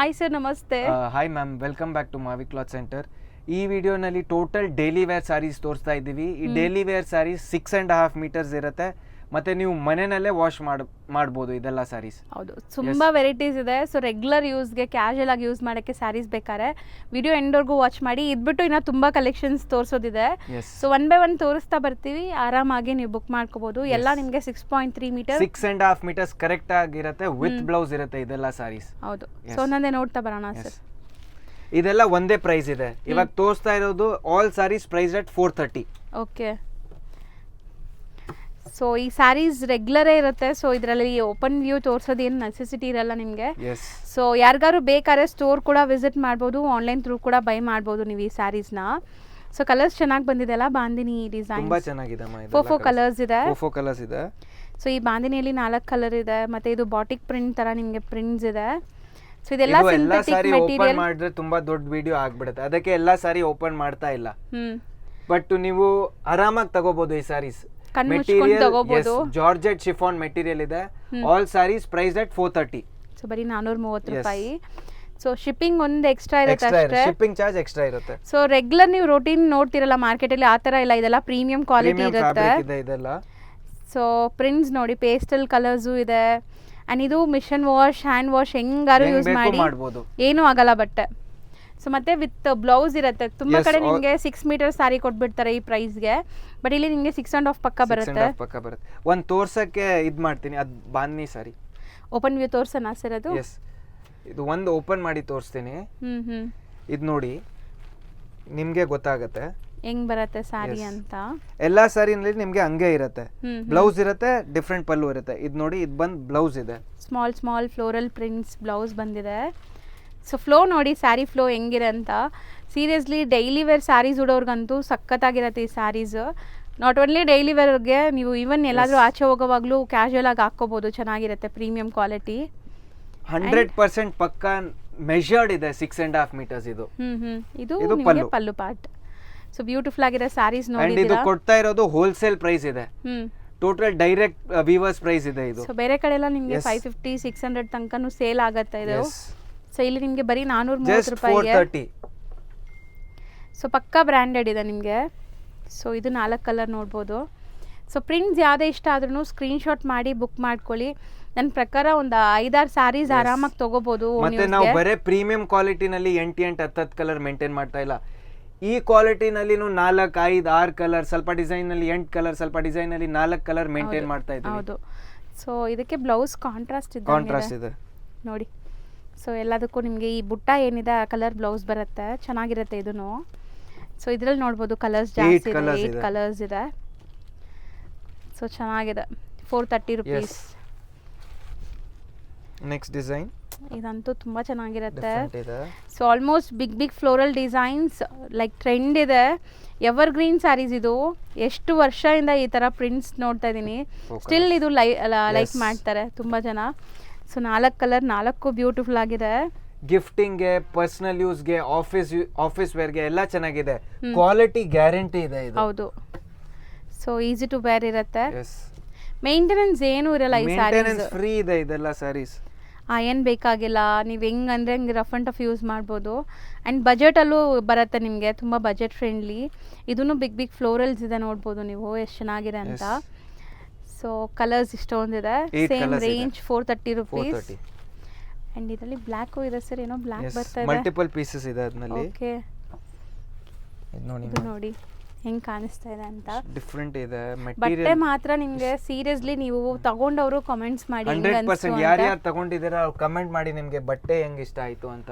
Hi sir, ನಮಸ್ತೆ. Hi ma'am, welcome back to Mavi cloth centre. ಈ ವಿಡಿಯೋನಲ್ಲಿ ಟೋಟಲ್ ಡೈಲಿ ವೇರ್ ಸ್ಯಾರೀಸ್ ತೋರಿಸ್ತಾ ಇದ್ದೀವಿ. ಈ ಡೈಲಿ ವೇರ್ ಸ್ಯಾರೀಸ್ 6.5 ಮೀಟರ್ಸ್ ಇರುತ್ತೆ, ಮತ್ತೆ ನೀವು ಮನೆಯಲ್ಲೇ ವಾಶ್ ಮಾಡ್ಬೋದು ಇದೆಲ್ಲ ಸ್ಯಾರೀಸ್. ಹೌದು, ತುಂಬಾ ವೆರೈಟೀಸ್ ಇದೆ. ಸೊ ರೆಗ್ಯುಲರ್ ಯೂಸ್ಗೆ, ಕ್ಯಾಶುಯಲ್ ಆಗಿ ಯೂಸ್ ಮಾಡೋಕ್ಕೆ ಸ್ಯಾರೀಸ್ ಬೇಕಾದ್ರೆ ವಿಡಿಯೋ ಎಂಡ್ವರೆಗೂ ವಾಚ್ ಮಾಡಿ. ಇದ್ಬಿಟ್ಟು ಇನ್ನೂ ತುಂಬ ಕಲೆಕ್ಷನ್ಸ್ ತೋರಿಸೋದಿದೆ. ಸೊ 1 by 1 ತೋರಿಸ್ತಾ ಬರ್ತೀವಿ. ಆರಾಮಾಗಿ ನೀವು ಬುಕ್ ಮಾಡ್ಕೋಬಹುದು. ಎಲ್ಲ ನಿಮಗೆ 6.3 ಮೀಟರ್, 6.5 ಮೀಟರ್ಸ್ ಕರೆಕ್ಟ್ ಆಗಿರುತ್ತೆ. ವಿತ್ ಬ್ಲೌಸ್ ಇರುತ್ತೆ ಇದೆಲ್ಲ ಸ್ಯಾರೀಸ್. ಹೌದು. ಸೊ ಒಂದೊಂದೇ ನೋಡ್ತಾ ಬರೋಣ ಸರ್. ಇದೆಲ್ಲ ಒಂದೇ ಪ್ರೈಸ್ ಇದೆ. ಇವಾಗ ತೋರಿಸ್ತಾ ಇರೋದು all saris price at 430. Okay. So ಈ ಸ್ಯಾರೀಸ್ ರೆಗ್ಯುಲರೇ ಇರುತ್ತೆ. ಸೊ ಇದರಲ್ಲಿ ಓಪನ್ ವ್ಯೂ ತೋರಿಸೋದು ಏನು ನೆಸೆಸಿಟಿ ಇರಲ್ಲ ನಿಮಗೆ. ಸೊ ಯಾರಿಗಾರು ಬೇಕಾದ್ರೆ ಸ್ಟೋರ್ ಕೂಡ ವಿಸಿಟ್ ಮಾಡ್ಬೋದು, ಆನ್ಲೈನ್ ಥ್ರೂ ಕೂಡ ಬೈ ಮಾಡ್ಬೋದು ನೀವು ಈ ಸ್ಯಾರೀಸ್ನ. ಸೊ ಕಲರ್ಸ್ ಚೆನ್ನಾಗಿ ಬಂದಿದೆ ಅಲ್ಲ, ಬಾಂದಿನಿ ಡಿಸೈನ್ ತುಂಬಾ ಚೆನ್ನಾಗಿದೆ. 4 ಕಲರ್ಸ್ ಇದೆ. 4 ಕಲರ್ಸ್ ಇದೆ. ಸೊ ಈ ಬಾಂದಿನಿಯಲ್ಲಿ 4 ಕಲರ್ ಇದೆ. ಮತ್ತೆ ಇದು ಬಾಟಿಕ್ ಪ್ರಿಂಟ್ ತರ ನಿಮಗೆ ಪ್ರಿಂಟ್ಸ್ ಇದೆ. ಸೊ ಇದೆಲ್ಲ ಸಿಂಥೆಟಿಕ್ ಮೆಟೀರಿಯಲ್. ಮಾಡಿದ್ರೆ ತುಂಬಾ ದೊಡ್ಡ ವಿಡಿಯೋ ಆಗ್ಬಿಡುತ್ತೆ, ಅದಕ್ಕೆ ಎಲ್ಲಾ ಸಾರಿ ಓಪನ್ ಮಾಡ್ತಾ ಇಲ್ಲ. ಬಟ್ ನೀವು ಆರಾಮಾಗಿ ತಗೋಬಹುದು ಈ saris. Material georgette chiffon material ಇದೆ. All saris price at 430. So ಬರೀ 430 ರೂಪಾಯಿ. ಸೊ ಶಿಪ್ಪಿಂಗ್ ಒಂದು ಎಕ್ಸ್ಟ್ರಾ ಇರುತ್ತೆ ಅಷ್ಟೇ. ಶಿಪ್ಪಿಂಗ್ ಚಾರ್ಜ್ ಎಕ್ಸ್ಟ್ರಾ ಇರುತ್ತೆ. ಸೊ ರೆಗ್ಯುಲರ್ ನೀವು ರೂಟೀನ್ ನೋಡ್ತಿರಲ್ಲ ಮಾರ್ಕೆಟ್ ಅಲ್ಲಿ, ಆ ತರ ಇಲ್ಲ. ಇದೆಲ್ಲ ಪ್ರೀಮಿಯಂ ಕ್ವಾಲಿಟಿ ಇರುತ್ತೆ. ಇದೆಲ್ಲ ಸೊ ಪ್ರಿಂಟ್ಸ್ ನೋಡಿ, ಪೇಸ್ಟಲ್ ಕಲರ್ಸು ಇದೆ. ಅಂಡ್ ಇದು ಮಿಷನ್ ವಾಶ್, ಹ್ಯಾಂಡ್ ವಾಶ್ ಹೆಂಗಾರು ಯೂಸ್ ಮಾಡಿ ಏನೂ ಆಗಲ್ಲ ಬಟ್ಟೆ. ಸೊ ಮತ್ತೆ ವಿತ್ ಬ್ಲೌಸ್ ಇರುತ್ತೆ. ತುಂಬಾ ಕಡೆ ನಿಮಗೆ 6 ಮೀಟರ್ ಸ್ಯಾರಿ ಕೊಟ್ಬಿಡ್ತಾರೆ ಈ ಪ್ರೈಸ್ಗೆ. ಬಟ್ ಇಲ್ಲಿ ನಿಮಗೆ 6.5 ಪಕ್ಕ ಬರುತ್ತೆ. ಒಂದು ತೋರ್ಸಕ್ಕೆ ಇದ್ ಮಾಡ್ತೀನಿ. ಅದು ಬಾಂದಿನಿ ಸ್ಯಾರಿ ಓಪನ್ ವ್ಯೂ ತೋರ್ಸೋಣ ಸರ್? ಅದು ಇದು ಒಂದು ಓಪನ್ ಮಾಡಿ ತೋರಿಸ್ತೀನಿ. ಇದು ನೋಡಿ, ನಿಮ್ಗೆ ಗೊತ್ತಾಗತ್ತೆ ಹೆಂಗ್ ಬರುತ್ತೆ ಸ್ಯಾರಿ ಅಂತ. ಎಲ್ಲಾ ಸ್ಯಾರಿನಲ್ಲಿ ನಿಮ್ಗೆ ಹಂಗೆ ಇರುತ್ತೆ. ಬ್ಲೌಸ್ ಇರುತ್ತೆ, ಡಿಫ್ರೆಂಟ್ ಪಲ್ಲು ಇರುತ್ತೆ. ಇದು ನೋಡಿ, ಇದು ಬಂದ್ ಬ್ಲೌಸ್ ಇದೆ. ಸ್ಮಾಲ್ ಫ್ಲೋರಲ್ ಪ್ರಿಂಟ್ಸ್ ಬ್ಲೌಸ್ ಬಂದಿದೆ. ಸೊ ಫ್ಲೋ ನೋಡಿ, ಸ್ಯಾರಿ ಫ್ಲೋ ಹೆಂಗಿದೆ ಅಂತ. ಸೀರಿಯಸ್ಲಿ ಡೈಲಿ ವೇರ್ ಸ್ಯಾರೀಸ್ ಉಡೋರ್ಗಂತೂ ಸಖತ್ತಾಗಿರುತ್ತೆ ಈ ಸ್ಯಾರೀಸ್. ನಾಟ್ ಓನ್ಲಿ ಡೈಲಿ ವೇರ್ಗೆ, ನೀವು ಈವನ್ ಎಲ್ಲಾದ್ರೂ ಆಚೆ ಹೋಗೋವಾಗ್ಲೂ ಕ್ಯಾಶುಯಲ್ ಆಗಿ ಹಾಕೋಬಹುದು. ಚೆನ್ನಾಗಿರುತ್ತೆ, ಪ್ರೀಮಿಯಂ ಕ್ವಾಲಿಟಿ. 100% ಪಕ್ಕ ಮೆಜರ್ಡ್ ಇದೆ. 6.5 ಮೀಟರ್ಸ್ ಇದು. ಇದು ಪಲ್ಲು ಪಾರ್ಟ್. ಸೊ ಬ್ಯೂಟಿಫುಲ್ ಆಗಿದೆ ಸ್ಯಾರೀಸ್ ನೋಡಿ. ಇದು ಕೊಡ್ತಾ ಇರೋದು ಹೋಲ್ಸೇಲ್ ಪ್ರೈಸ್ ಇದೆ. ಟೋಟಲ್ ಡೈರೆಕ್ಟ್ ವೀವರ್ಸ್ ಪ್ರೈಸ್ ಇದೆ ಇದು. ಸೊ ಬೇರೆ ಕಡೆ ಎಲ್ಲ ನಿಮಗೆ 550 600 ತನಕನೂ ಸೇಲ್ ಆಗುತ್ತೆ ಇದು. ಸೊ ಇಲ್ಲಿ ನಿಮಗೆ ಬರೀ 430 ರೂಪಾಯಿಗೆ. ಸೊ ಪಕ್ಕಾ ಬ್ರ್ಯಾಂಡೆಡ್ ಇದೆ ನಿಮಗೆ. ಸೊ ಇದು 4 ಕಲರ್ ನೋಡ್ಬೋದು. ಸೊ ಪ್ರಿಂಟ್ಸ್ ಯಾವುದೇ ಇಷ್ಟ ಆದ್ರೂ ಸ್ಕ್ರೀನ್ಶಾಟ್ ಮಾಡಿ ಬುಕ್ ಮಾಡ್ಕೊಳ್ಳಿ. ನನ್ನ ಪ್ರಕಾರ ಒಂದು 5-6 ಸ್ಯಾರೀಸ್ ಆರಾಮಾಗಿ ತಗೋಬಹುದು. ಮತ್ತೆ ನಾವು ಬರೇ ಪ್ರೀಮಿಯಂ ಕ್ವಾಲಿಟಿನಲ್ಲಿ 8-10 ಕಲರ್ ಮೇಂಟೈನ್ ಮಾಡ್ತಾ ಇಲ್ಲ. ಈ ಕ್ವಾಲಿಟಿನಲ್ಲಿ 4, 5, 6 ಕಲರ್, ಸ್ವಲ್ಪ ಡಿಸೈನ್ ನಲ್ಲಿ 8 ಕಲರ್, ಸ್ವಲ್ಪ ಡಿಸೈನ್ ನಲ್ಲಿ 4 ಕಲರ್ ಮೇಂಟೈನ್ ಮಾಡ್ತಾ ಇದ್ದೀವಿ. ಹೌದು. ಸೊ ಇದಕ್ಕೆ ಬ್ಲೌಸ್ ಕಾಂಟ್ರಾಸ್ಟ್ ಇದೆ ನೋಡಿ. ಸೊ ಎಲ್ಲದಕ್ಕೂ ನಿಮಗೆ ಈ ಬುಟ್ಟ ಏನಿದೆ ಆ ಕಲರ್ ಬ್ಲೌಸ್ ಬರುತ್ತೆ. ಚೆನ್ನಾಗಿರುತ್ತೆ ಇದನ್ನು. ಸೊ ಇದ್ರಲ್ಲಿ ನೋಡ್ಬೋದು ಕಲರ್ಸ್ ಜಾಸ್ತಿ ಇದೆ. 8 ಕಲರ್ಸ್ ಇದೆ. ಸೊ ಚೆನ್ನಾಗಿದೆ. 430 ರೂಪೀಸ್. ನೆಕ್ಸ್ಟ್ ಡಿಸೈನ್ ಇದಂತೂ ತುಂಬಾ ಚೆನ್ನಾಗಿರುತ್ತೆ. So almost big floral designs, like trend ಇದೆ. ಎವರ್ ಗ್ರೀನ್ ಸ್ಯಾರೀಸ್ ಇದು. ಎಷ್ಟು ವರ್ಷದಿಂದ ಈ ತರ ಪ್ರಿಂಟ್ಸ್ ನೋಡ್ತಾ ಇದೀನಿ. ಸ್ಟಿಲ್ ಇದು ಲೈಕ್ ಮಾಡ್ತಾರೆ ತುಂಬಾ ಜನ. ಸೊ 4 ಕಲರ್, 4 ಬ್ಯೂಟಿಫುಲ್ ಆಗಿದೆ. ಗಿಫ್ಟಿಂಗ್ಗೆ, ಪರ್ಸನಲ್ ಯೂಸ್ಗೆ, ಆಫೀಸ್ ವೇರ್ಗೆ ಎಲ್ಲ ಚೆನ್ನಾಗಿದೆ. ಕ್ವಾಲಿಟಿ ಗ್ಯಾರಂಟಿ ಇದೆ ಇದು. ಹೌದು. ಸೊ ಈಸಿ ಟು ವೇರ್ ಇರುತ್ತೆ. ಮೇಂಟೆನೆನ್ಸ್ ಏನು ಇರಲ್ಲ ಈ ಸ್ಯಾರೀಸ್. ಫ್ರೀ ಇದೆ ಇದೆಲ್ಲ ಸ್ಯಾರೀಸ್. ಏನು ಬೇಕಾಗಿಲ್ಲ. ನೀವು ಹೆಂಗಂದ್ರೆ ಹಂಗೆ ರಫ್ ಆ್ಯಂಡ್ ಟಫ್ ಯೂಸ್ ಮಾಡ್ಬೋದು. ಆ್ಯಂಡ್ ಬಜೆಟಲ್ಲೂ ಬರುತ್ತೆ ನಿಮಗೆ, ತುಂಬ ಬಜೆಟ್ ಫ್ರೆಂಡ್ಲಿ. ಇದೂ ಬಿಗ್ ಫ್ಲೋರಲ್ಸ್ ಇದೆ ನೋಡ್ಬೋದು ನೀವು, ಎಷ್ಟು ಚೆನ್ನಾಗಿದೆ ಅಂತ. ಸೊ ಕಲರ್ಸ್ ಇಷ್ಟೊಂದಿದೆ. Same range 430 rupees. ಆ್ಯಂಡ್ ಇದರಲ್ಲಿ ಬ್ಲ್ಯಾಕು ಇದೆ ಸರ್. ಏನೋ ಬ್ಲ್ಯಾಕ್ ಬರ್ತಾ ಇದೆ. ಮಲ್ಟಿಪಲ್ ಪೀಸಸ್ ಇದೆ ಅದರಲ್ಲಿ. ಓಕೆ, ಇದು ನೋಡಿ ಹೆಂಗ್ ಕಾಣಿಸ್ತಾ ಇದೆ ಅಂತ. ಡಿಫರೆಂಟ್ ಇದೆ ಬಟ್ಟೆ ಮಾತ್ರ. ನಿಮ್ಗೆ ಸೀರಿಯಸ್ಲಿ ನೀವು ತಗೊಂಡವರು ಕಮೆಂಟ್ಸ್ ಮಾಡಿ. 100% ಯಾರ್ಯಾರು ತಗೊಂಡಿದ್ದೀರಾ ಅವ್ರು ಕಮೆಂಟ್ ಮಾಡಿ ನಿಮ್ಗೆ ಬಟ್ಟೆ ಹೆಂಗ್ ಇಷ್ಟ ಆಯ್ತು ಅಂತ.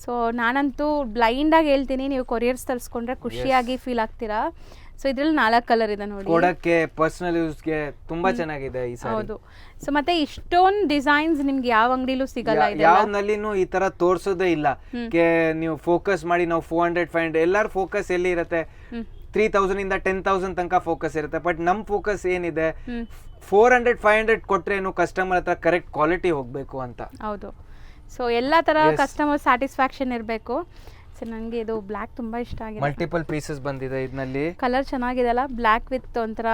ಸೊ ನಾನಂತೂ ಬ್ಲೈಂಡ್ ಆಗಿ ಹೇಳ್ತೀನಿ, ನೀವು ಕೊರಿಯರ್ಸ್ ತರಿಸ್ಕೊಂಡ್ರೆ ಖುಷಿಯಾಗಿ ಫೀಲ್ ಆಗ್ತೀರಾ. ಸೊ ಇದ್ರಲ್ಲಿ 4 ಕಲರ್ ಇದೆ ನೋಡಿ. ಕೊಡಕ್ಕೆ, ಪರ್ಸನಲ್ ಯೂಸ್ಗೆ ತುಂಬಾ ಚೆನ್ನಾಗಿದೆ ಈ ಸಾರಿ. ಹೌದು. ಸೊ ಮತ್ತೆ ಇಷ್ಟೊಂದು ಡಿಸೈನ್ಸ್ ನಿಮ್ಗೆ ಯಾವ ಅಂಗಡಿಲೂ ಸಿಗಲ್ಲ. ಯಾವ್ನಲ್ಲಿನೂ ಈ ತರ ತೋರ್ಸೋದೇ ಇಲ್ಲ. ನೀವು ಫೋಕಸ್ ಮಾಡಿ ನಾವು 400 500 ಎಲ್ಲಾರು ಫೋಕಸ್ ಎಲ್ಲಿ ಇರುತ್ತೆ, 3000 ಇಂದ 10,000 ತನಕ ಫೋಕಸ್ ಇರುತ್ತೆ. ಬಟ್ ನಮ್ ಫೋಕಸ್ ಏನಿದೆ, 400 500 ಕೊಟ್ರೇನು ಕಸ್ಟಮರ್ ಹತ್ರ ಕರೆಕ್ಟ್ ಕ್ವಾಲಿಟಿ ಹೋಗ್ಬೇಕು ಅಂತ. ಹೌದು. ಸೊ ಎಲ್ಲ ತರ ಕಸ್ಟಮರ್ ಸ್ಯಾಟಿಸ್ಫ್ಯಾಕ್ಷನ್ ಇರಬೇಕು. ಸೊ ನನಗೆ ಇದು ಬ್ಲ್ಯಾಕ್ ತುಂಬಾ ಇಷ್ಟ ಆಗಿದೆ. ಮಲ್ಟಿಪಲ್ ಪೀಸಸ್ ಬಂದಿದೆ ಇದರಲ್ಲಿ. ಕಲರ್ ಚೆನ್ನಾಗಿದೆ ಅಲ್ಲ, ಬ್ಲ್ಯಾಕ್ ವಿತ್ ಒಂಥರ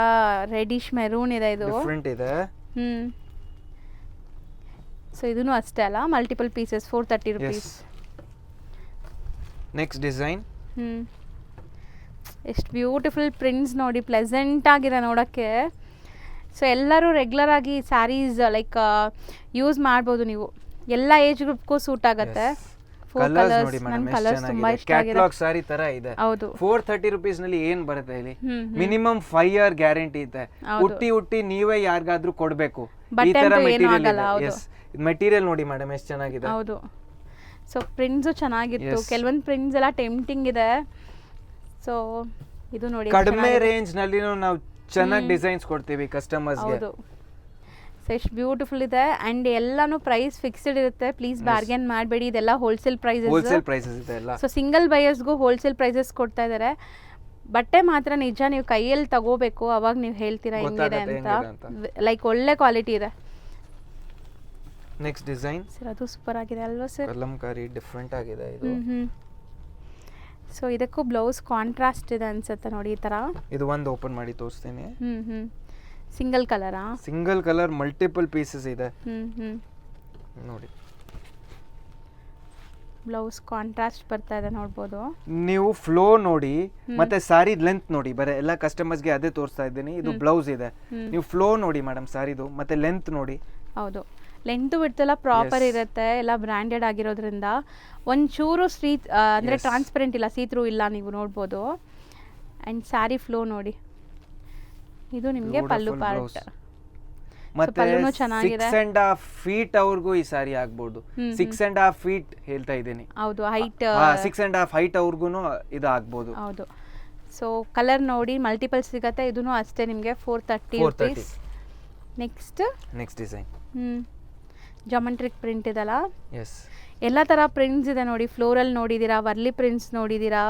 ರೆಡಿಶ್ ಮೆರೂನ್ ಇದೆ. ಇದು ಡಿಫರೆಂಟ್ ಇದೆ. ಸೊ ಇದೂ ಅಷ್ಟೇ ಅಲ್ಲ, multiple pieces 430 rupees. Next design. ಎಷ್ಟು ಬ್ಯೂಟಿಫುಲ್ ಪ್ರಿಂಟ್ಸ್ ನೋಡಿ, ಪ್ಲೆಸೆಂಟ್ ಆಗಿದೆ ನೋಡೋಕ್ಕೆ. ಸೊ ಎಲ್ಲರೂ ರೆಗ್ಯುಲರ್ ಆಗಿ ಸ್ಯಾರೀಸ್ ಲೈಕ್ ಯೂಸ್ ಮಾಡ್ಬೋದು ನೀವು, ಎಲ್ಲ ಏಜ್ ಗ್ರೂಪ್ಗೂ ಸೂಟ್ ಆಗುತ್ತೆ. ಕಲರ್ಸ್ ನೋಡಿ ಮೇಡಮ್ ಎಷ್ಟು ಚೆನ್ನಾಗಿದೆ, ಕ್ಯಾಟಲಾಗ್ ಸಾರಿ ತರ ಇದೆ. ಹೌದು 430 ರುಪೀಸ್ ನಲ್ಲಿ ಏನ್ ಬರುತ್ತೆ ಇಲ್ಲಿ? ಮಿನಿಮಮ್ 5 ಇಯರ್ ಗ್ಯಾರಂಟಿ ಇದೆ. ಹುಟ್ಟಿ ನೀವೇ ಯಾರಿಗಾದ್ರೂ ಕೊಡ್ಬೇಕು. ಈ ತರ ಮೆಟೀರಿಯಲ್ ಇದೆ. ಮೆಟೀರಿಯಲ್ ನೋಡಿ ಮೇಡಮ್ ಎಷ್ಟು ಚೆನ್ನಾಗಿದೆ. ಹೌದು. ಸೊ ಪ್ರಿಂಟ್ಸು ಚೆನ್ನಾಗಿತ್ತು, ಕೆಲವೊಂದು ಪ್ರಿಂಟ್ಸ್ ಎಲ್ಲ ಟೆಂಪ್ಟಿಂಗ್ ಇದೆ. ಸೊ ಇದು ನೋಡಿ ಕಡಿಮೆ ರೇಂಜ್ ನಲ್ಲಿ ನಾವು ಚೆನ್ನಾಗಿ ಡಿಸೈನ್ಸ್ ಕೊಡ್ತೀವಿ ಕಸ್ಟಮರ್ಸ್ ಗೆ. ಹೌದು. ಸೊ ಎಷ್ಟು ಬ್ಯೂಟಿಫುಲ್ ಇದೆ ಅಂಡ್ ಎಲ್ಲಾನು ಪ್ರೈಸ್ ಫಿಕ್ಸ್ಡ್ ಇರುತ್ತೆ. ಪ್ಲೀಸ್ ಬಾರ್ಗೇನ್ ಮಾಡಬೇಡಿ, ಇದೆಲ್ಲ ಹೋಲ್ಸೇಲ್ ಪ್ರೈಸಸ್ ಇದೆ ಎಲ್ಲ. ಸೊ ಸಿಂಗಲ್ ಬಯರ್ಸ್ಗೂ ಹೋಲ್ಸೇಲ್ ಪ್ರೈಸಸ್ ಕೊಡ್ತಾ ಇದ್ದಾರೆ. ಬಟ್ಟೆ ಮಾತ್ರ ನಿಜ ನೀವು ಕೈಯಲ್ಲಿ ತಗೋಬೇಕು, ಅವಾಗ ನೀವು ಹೇಳ್ತೀರಾ ಹೆಂಗಿದೆ ಅಂತ. ಲೈಕ್ ಒಳ್ಳೆ ಕ್ವಾಲಿಟಿ ಇದೆ. ನೆಕ್ಸ್ಟ್ ಡಿಸೈನ್ ಸರ್ ಅದು ಸೂಪರ್ ಆಗಿದೆ ಅಲ್ವಾ ಸರ್? ಕಲಂಕಾರಿ ಡಿಫರೆಂಟ್ ಆಗಿದೆ ಇದು. ಸೊ ಇದಕ್ಕೂ ಬ್ಲೌಸ್ ಕಾಂಟ್ರಾಸ್ಟ್ ಇದೆ ಅನ್ಸುತ್ತೆ ನೋಡಿ ಈ ತರ. ಇದು ಒಂದು ಓಪನ್ ಮಾಡಿ ತೋರಿಸ್ತೀನಿ. ಸಿಂಗಲ್ ಕಲರಾ? ಸಿಂಗಲ್ ಕಲರ್ ಮಲ್ಟಿಪಲ್ ಪೀಸಸ್ ಇದೆ ನೋಡಿ. ಬ್ಲೌಸ್ ಕಾಂಟ್ರಾಸ್ಟ್ ಬರ್ತಾ ಇದೆ ನೋಡ್ಬೋದು ನೀವು. ಫ್ಲೋ ನೋಡಿ ಮತ್ತೆ ಸಾರಿ ಲೆಂತ್ ನೋಡಿ, ಬರೀ ಎಲ್ಲ ಕಸ್ಟಮರ್ಸ್ ಗೆ ಅದೇ ತೋರಿಸ್ತಾ ಇದ್ದೀನಿ. ಇದು ಬ್ಲೌಸ್ ಇದೆ, ನೀವು ಫ್ಲೋ ನೋಡಿ ಮೇಡಮ್ ಸಾರಿದು, ಮತ್ತೆ ಲೆಂತ್ ನೋಡಿ. ಹೌದು, ಲೆಂತ್ ಬಿಡ್ತೆಲ್ಲ ಪ್ರಾಪರ್ ಇರುತ್ತೆ, ಎಲ್ಲ ಬ್ರ್ಯಾಂಡೆಡ್ ಆಗಿರೋದ್ರಿಂದ. ಒಂಚೂರು ಅಂದರೆ ಟ್ರಾನ್ಸ್ಪರೆಂಟ್ ಇಲ್ಲ, ಸೀತ್ರೂ ಇಲ್ಲ, ನೀವು ನೋಡ್ಬೋದು. ಆ್ಯಂಡ್ ಸ್ಯಾರಿ ಫ್ಲೋ ನೋಡಿ, ಇದು ನಿಮಗೆ ಪಲ್ಲು ಪಾರ್ಟ್. ಮತ್ತೆ 6.5 ಫೀಟ್ ಅವ್ರಿಗೂ ಈ ಸಾರಿ ಆಗ್ಬೋದು. 6.5 ಫೀಟ್ ಹೇಳ್ತಾ ಇದ್ದೀನಿ. ಹೌದು, ಹೈಟ್ 6.5 ಹೈಟ್ ಅವ್ರಿಗೂ ಇದು ಆಗ್ಬೋದು. ಹೌದು. ಸೊ ಕಲರ್ ನೋಡಿ ಮಲ್ಟಿಪಲ್ ಸಿಗತ್ತೆ. ಇದೂ ಅಷ್ಟೇ ನಿಮಗೆ 430 rupees. Next design geometric print ಇದಲ್ಲ. ಎಸ್, ಎಲ್ಲ ಥರ ಪ್ರಿಂಟ್ಸ್ ಇದೆ ನೋಡಿ. ಫ್ಲೋರಲ್ ನೋಡಿದ್ದೀರಾ, ವರ್ಲಿ ಪ್ರಿಂಟ್ಸ್ ನೋಡಿದ್ದೀರಾ,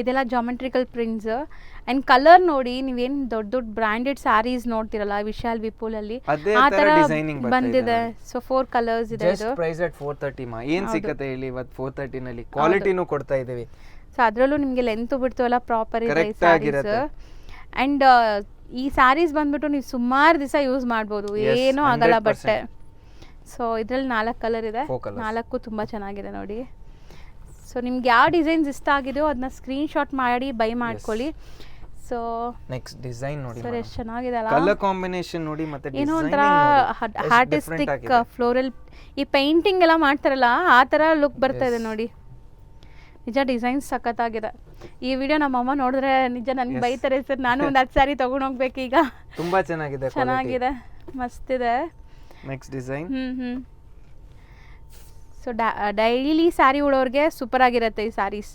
ಇದೆಲ್ಲ ಜಾಮೆಟ್ರಿಕಲ್ ಪ್ರಿಂಟ್ಸ್. ಆ್ಯಂಡ್ ಕಲರ್ ನೋಡಿ, ನೀವೇನು ದೊಡ್ಡ ದೊಡ್ಡ ಬ್ರ್ಯಾಂಡೆಡ್ ಸ್ಯಾರೀಸ್ ನೋಡ್ತಿರಲ್ಲ ವಿಶಾಲ್ ವಿಪುಲಲ್ಲಿ, ಆ ಥರ ಬಂದಿದೆ. ಸೊ 4 ಕಲರ್ಸ್ ಇದೆ. ಇದು ಪ್ರೈಸ್ ಅಟ್ 430 ಮಾ. ಏನು ಸಿಗುತ್ತೆ ಹೇಳಿ ಇವತ್ತು 430 ನಲ್ಲಿ? ಕ್ವಾಲಿಟಿನೂ ಕೊಡ್ತಾ ಇದ್ದೀವಿ. ಸೊ ಅದರಲ್ಲೂ ನಿಮಗೆ ಲೆಂತ್ ಬಿಡ್ತು ಎಲ್ಲ ಪ್ರಾಪರ್ ಇದೆ ಸ್ಯಾರೀಸ್. ಆ್ಯಂಡ್ ಈ ಸ್ಯಾರೀಸ್ ಬಂದ್ಬಿಟ್ಟು ನೀವು ಸುಮಾರು ದಿವಸ ಯೂಸ್ ಮಾಡ್ಬೋದು, ಏನೂ ಆಗಲ್ಲ ಬಟ್ಟೆ. ಸೊ ಇದರಲ್ಲಿ 4 ಕಲರ್ ಇದೆ, 4 ತುಂಬ ಚೆನ್ನಾಗಿದೆ ನೋಡಿ. ಸೊ ನಿಮ್ಗೆ ಯಾವ ಡಿಸೈನ್ಸ್ ಇಷ್ಟ ಆಗಿದೆಯೋ ಅದನ್ನ ಸ್ಕ್ರೀನ್ಶಾಟ್ ಮಾಡಿ ಬೈ ಮಾಡ್ಕೊಳ್ಳಿ. ಸೊ ನೆಕ್ಸ್ಟ್ ಡಿಸೈನ್ ನೋಡಿ ಸರ್, ಎಷ್ಟು ಚೆನ್ನಾಗಿದೆ ಅಲ್ಲ, ಕಲರ್ ಕಾಂಬಿನೇಷನ್ ನೋಡಿ. ಮತ್ತೆ ಏನೋ ಒಂಥರ ಆರ್ಟಿಸ್ಟಿಕ್ ಫ್ಲೋರಲ್, ಈ ಪೇಂಟಿಂಗ್ ಎಲ್ಲ ಮಾಡ್ತಾರಲ್ಲ ಆ ಥರ ಲುಕ್ ಬರ್ತಾ ಇದೆ ನೋಡಿ. ನಿಜ ಡಿಸೈನ್ಸ್ ಸಖತ್ತಾಗಿದೆ. ಈ ವಿಡಿಯೋ ನಮ್ಮಮ್ಮ ನೋಡಿದ್ರೆ ನಿಜ ನನಗೆ ಬೈತಾರೆ ಸರ್, ನಾನು ಒಂದು 10 ಸ್ಯಾರಿ ತೊಗೊಂಡು ಹೋಗ್ಬೇಕು ಈಗ. ತುಂಬಾ ಚೆನ್ನಾಗಿದೆ, ಮಸ್ತಿದೆ. Next design. So daily sari ಉಡೋರಿಗೆ ಸೂಪರ್ ಆಗಿರುತ್ತೆ ಈ ಸ್ಯಾರೀಸ್.